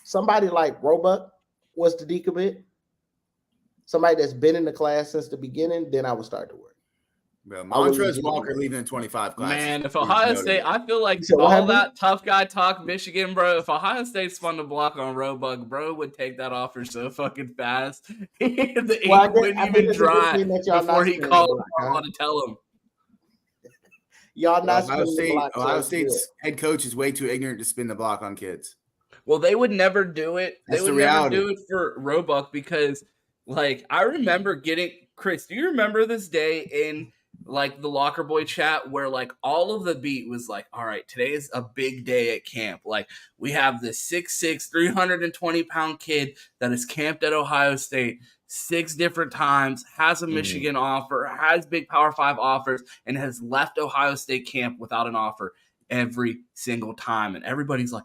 somebody like Roebuck was to decommit, somebody that's been in the class since the beginning, then I would start to worry. Bro, Montrezl Walker leaving in 25 classes. Man, if Ohio State, I feel like all that tough guy talk, Michigan, bro. If Ohio State spun the block on Roebuck, bro would take that offer so fucking fast. The ink wouldn't even dry before he called to tell him. Y'all not Ohio State's head coach is way too ignorant to spin the block on kids. Well, they would never do it. That's they would never do it for Roebuck because, like, I remember getting Chris. Do you remember this day in like the locker boy chat where like all of the beat was like, all right, today is a big day at camp. Like we have this 6'6", 320-pound kid that is camped at Ohio State 6 different times, has a Michigan offer, has big Power 5 offers, and has left Ohio State camp without an offer every single time. And everybody's like,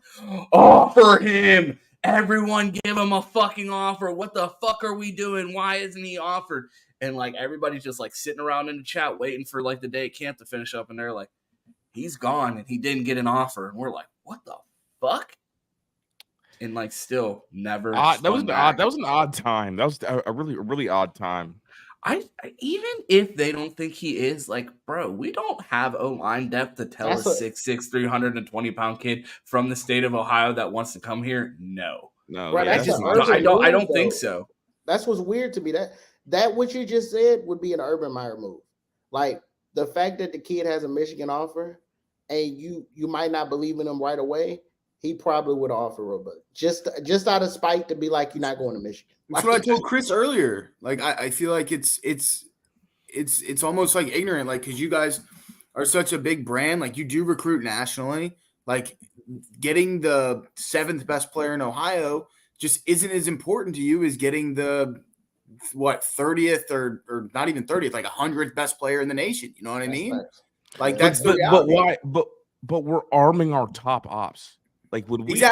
offer him. Everyone give him a fucking offer. What the fuck are we doing? Why isn't he offered? and like everybody's just like sitting around in the chat waiting for like the day at camp to finish up, and they're like, he's gone and he didn't get an offer, and we're like, what the fuck? And like still never. That was an odd time. That was a really odd time. I even if they don't think he is, like, bro, we don't have O-line depth to tell a 6'6", 320-pound kid from the state of Ohio that wants to come here. No, Right, I don't think so. That's what's weird to me. That what you just said would be an Urban Meyer move. Like the fact that the kid has a Michigan offer, and you might not believe in him right away. He probably would offer Robert just out of spite to be like, you're not going to Michigan. That's what I told Chris earlier. Like I feel like it's almost like ignorant, like because you guys are such a big brand, like you do recruit nationally. Like getting the 7th best player in Ohio just isn't as important to you as getting the 30th or not even 30th, like 100th best player in the nation. You know what I mean? Nice. Like that's the reality. But why? But we're arming our top ops. Like would we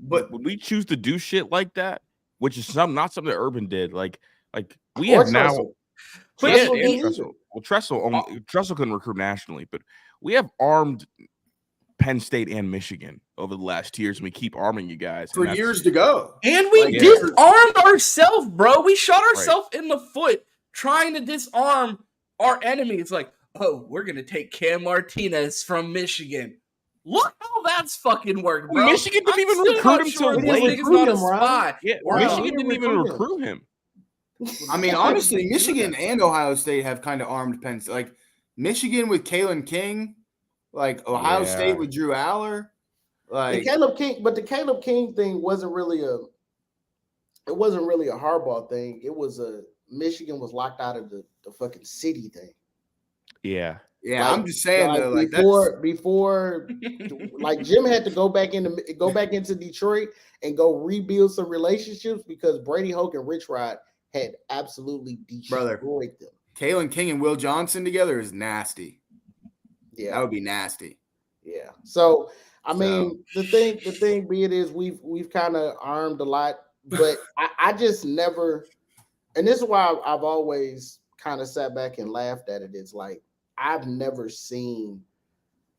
would we choose to do shit like that, which is not something that Urban did. Like we have now. Tressel couldn't recruit nationally, but we have armed Penn State and Michigan over the last 2 years, and we keep arming you guys for years to go. And we disarmed ourselves, bro. We shot ourselves in the foot trying to disarm our enemy. It's like, oh, we're gonna take Cam Martinez from Michigan. Look how that's fucking worked, bro. Michigan didn't even recruit him till late. Yeah, Michigan didn't even recruit him. I mean, honestly, Michigan and Ohio State have kind of armed Penn State. Like Michigan with Kalen King, like Ohio State with Drew Aller. Like the Caleb King thing wasn't really a hardball thing. It was a Michigan was locked out of the fucking city thing. Yeah. Yeah, like, I'm just saying though, like before like Jim had to go back into Detroit and go rebuild some relationships because Brady Hoke and Rich Rod had absolutely destroyed them. Kalen King and Will Johnson together is nasty. Yeah, that would be nasty. Yeah. So I mean, the thing be it is we've kind of armed a lot, but I just never, and this is why I've always kind of sat back and laughed at it. It's like I've never seen.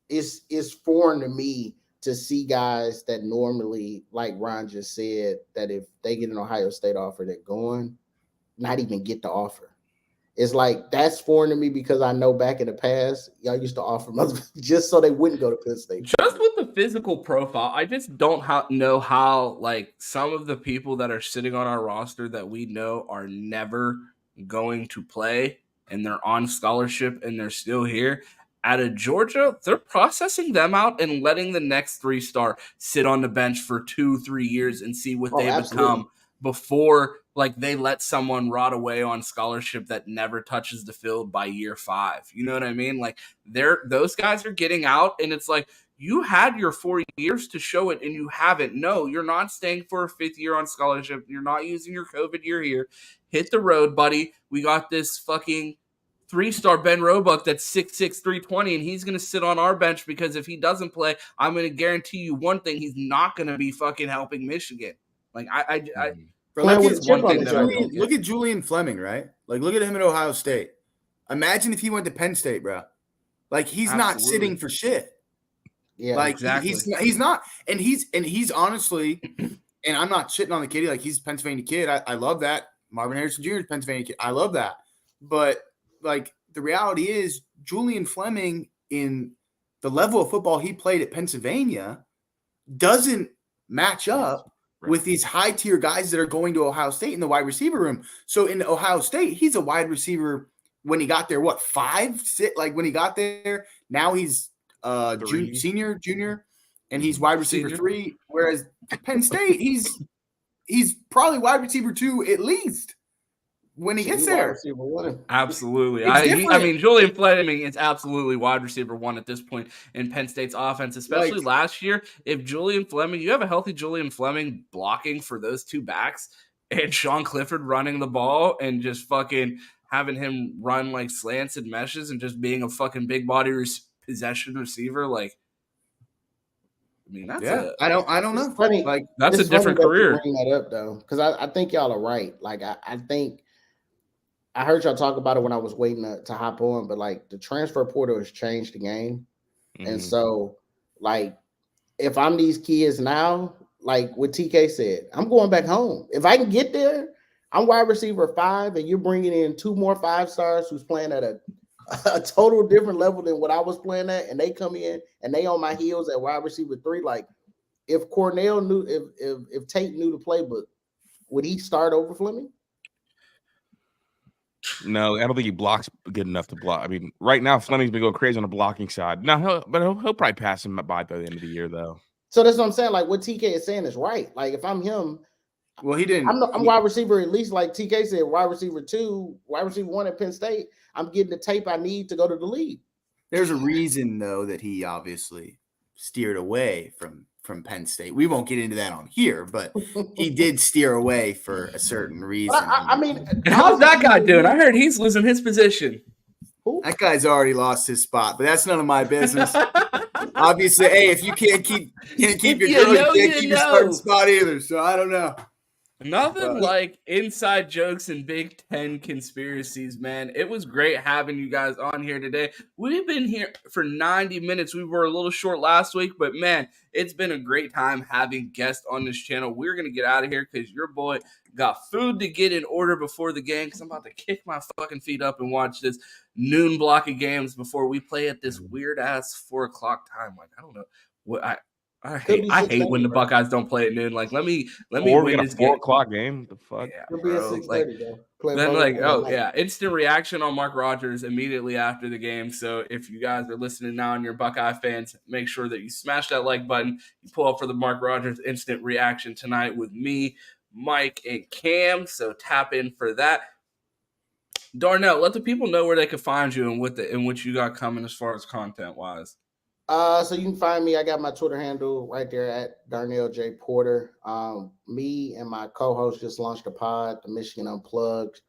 It's foreign to me to see guys that normally, like Ron just said, that if they get an Ohio State offer, they're going, not even get the offer. It's like that's foreign to me because I know back in the past, y'all used to offer just so they wouldn't go to Penn State. Just with the physical profile, I just don't know how, like, some of the people that are sitting on our roster that we know are never going to play and they're on scholarship and they're still here. Out of Georgia, they're processing them out and letting the next 3-star sit on the bench for 2-3 years and see what they become before, like, they let someone rot away on scholarship that never touches the field by year 5. You know what I mean? Like, those guys are getting out, and it's like, you had your 4 years to show it, and you haven't. No, you're not staying for a 5th year on scholarship. You're not using your COVID year here. Hit the road, buddy. We got this fucking 3-star Ben Roebuck that's 6'6", 320, and he's going to sit on our bench because if he doesn't play, I'm going to guarantee you one thing, he's not going to be fucking helping Michigan. Like, look at Julian Fleming, right? Like, look at him at Ohio State. Imagine if he went to Penn State, bro. Like, he's not sitting for shit. Yeah, like exactly. He's not, and he's honestly, and I'm not shitting on the kid. Like, he's a Pennsylvania kid. I love that. Marvin Harrison Jr. is a Pennsylvania kid. I love that. But like the reality is, Julian Fleming in the level of football he played at Pennsylvania doesn't match up with these high tier guys that are going to Ohio State in the wide receiver room. So in Ohio State, he's a wide receiver when he got there. What, 5, 6? Like when he got there, now he's senior, junior, and he's wide receiver 3. Whereas Penn State, he's probably wide receiver 2 at least when he gets there. Absolutely. I mean, Julian Fleming is absolutely wide receiver 1 at this point in Penn State's offense, especially last year. If Julian Fleming, you have a healthy Julian Fleming blocking for those 2 backs and Sean Clifford running the ball and just fucking having him run like slants and meshes and just being a fucking big body possession receiver, like, I mean, that's I don't know. Funny, like that's a different career. Bring that up though, because I think y'all are right. Like I I heard y'all talk about it when I was waiting to hop on, but like the transfer portal has changed the game. And so, like, if I'm these kids now, like what TK said, I'm going back home. If I can get there, I'm wide receiver 5, and you're bringing in 2 more 5-stars who's playing at a total different level than what I was playing at, and they come in and they on my heels at wide receiver 3. Like, if Cornell knew, if Tate knew the playbook, would he start over Fleming? No, I don't think he blocks good enough to block. I mean, right now Fleming's been going crazy on the blocking side. Now he'll probably pass him by the end of the year, though. So that's what I'm saying. Like what TK is saying is right. Like if I'm him, well, he didn't. I'm wide receiver at least, like TK said, wide receiver 2, wide receiver 1 at Penn State. I'm getting the tape I need to go to the league. There's a reason though that he obviously steered away from Penn State. We won't get into that on here, but he did steer away for a certain reason. I mean, how's that guy doing? I heard he's losing his position. That guy's already lost his spot, but that's none of my business. Obviously, hey, if you can't keep your girl, you can't keep your starting spot either. So I don't know. Nothing like inside jokes and Big Ten conspiracies, man. It was great having you guys on here today. We've been here for 90 minutes. We were a little short last week, but man, it's been a great time having guests on this channel. We're going to get out of here because your boy got food to get in order before the game because I'm about to kick my fucking feet up and watch this noon block of games before we play at this weird-ass 4 o'clock time. Like, I don't know what I hate when the Buckeyes don't play at noon. Like, let me win this 4 o'clock game. The fuck? Yeah, it'll be at 6:30 though. Then like, instant reaction on Mark Rogers immediately after the game. So if you guys are listening now and you're Buckeye fans, make sure that you smash that like button. You pull up for the Mark Rogers instant reaction tonight with me, Mike, and Cam. So tap in for that. Darnell, let the people know where they can find you and what you got coming as far as content wise. So you can find me. I got my Twitter handle right there at Darnell J. Porter. Me and my co-host just launched a pod, the Michigan Unplugged.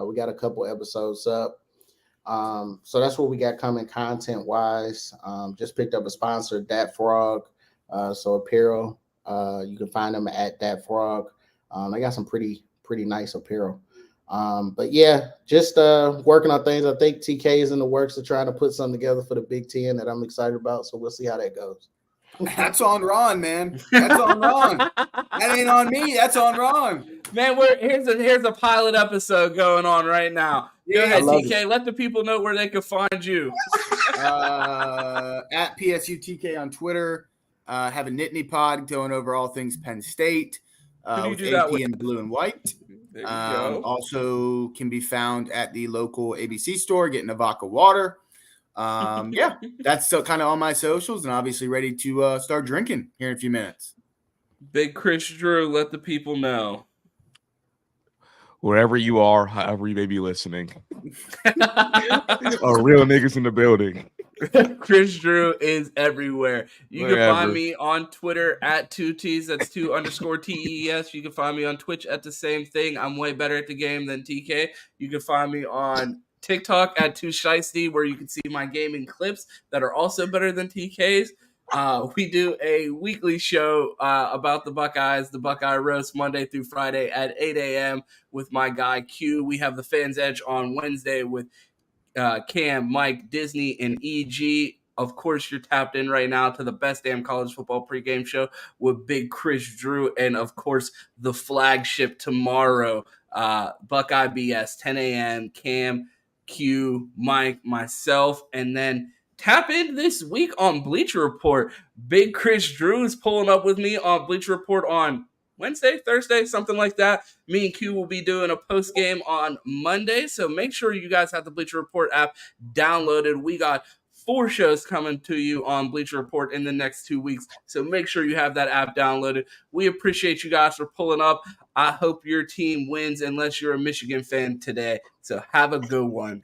We got a couple episodes up. So that's what we got coming content-wise. Just picked up a sponsor, Dat Frog. So apparel. You can find them at Dat Frog. They got some pretty nice apparel. But yeah, just working on things. I think TK is in the works of trying to put something together for the Big Ten that I'm excited about. So we'll see how that goes. That's on Ron, man. That's on Ron. That ain't on me. That's on Ron. Man, here's a pilot episode going on right now. Go ahead, TK. Let the people know where they can find you. At PSUTK on Twitter. Have a Nittany pod going over all things Penn State. With AP in blue and white. Also can be found at the local ABC store getting a vodka water. Yeah, that's kind of on my socials and obviously ready to start drinking here in a few minutes. Big Chris Drew, let the people know. Wherever you are, however you may be listening. Real niggas in the building. Chris Drew is everywhere. You can find me on Twitter at 2Ts. That's 2_TES. You can find me on Twitch at the same thing. I'm way better at the game than TK. You can find me on TikTok at 2Shiesty, where you can see my gaming clips that are also better than TK's. We do a weekly show about the Buckeyes, the Buckeye Roast, Monday through Friday at 8 a.m. with my guy Q. We have the Fans Edge on Wednesday with Cam, Mike, Disney, and EG. Of course, you're tapped in right now to the best damn college football pregame show with Big Chris Drew, and of course, the flagship tomorrow, Buckeye BS, 10 a.m. Cam, Q, Mike, myself, and then tap in this week on Bleacher Report. Big Chris Drew is pulling up with me on Bleacher Report on Wednesday, Thursday, something like that. Me and Q will be doing a post game on Monday, so make sure you guys have the Bleacher Report app downloaded. We got 4 shows coming to you on Bleacher Report in the next 2 weeks, so make sure you have that app downloaded. We appreciate you guys for pulling up. I hope your team wins unless you're a Michigan fan today, so have a good one.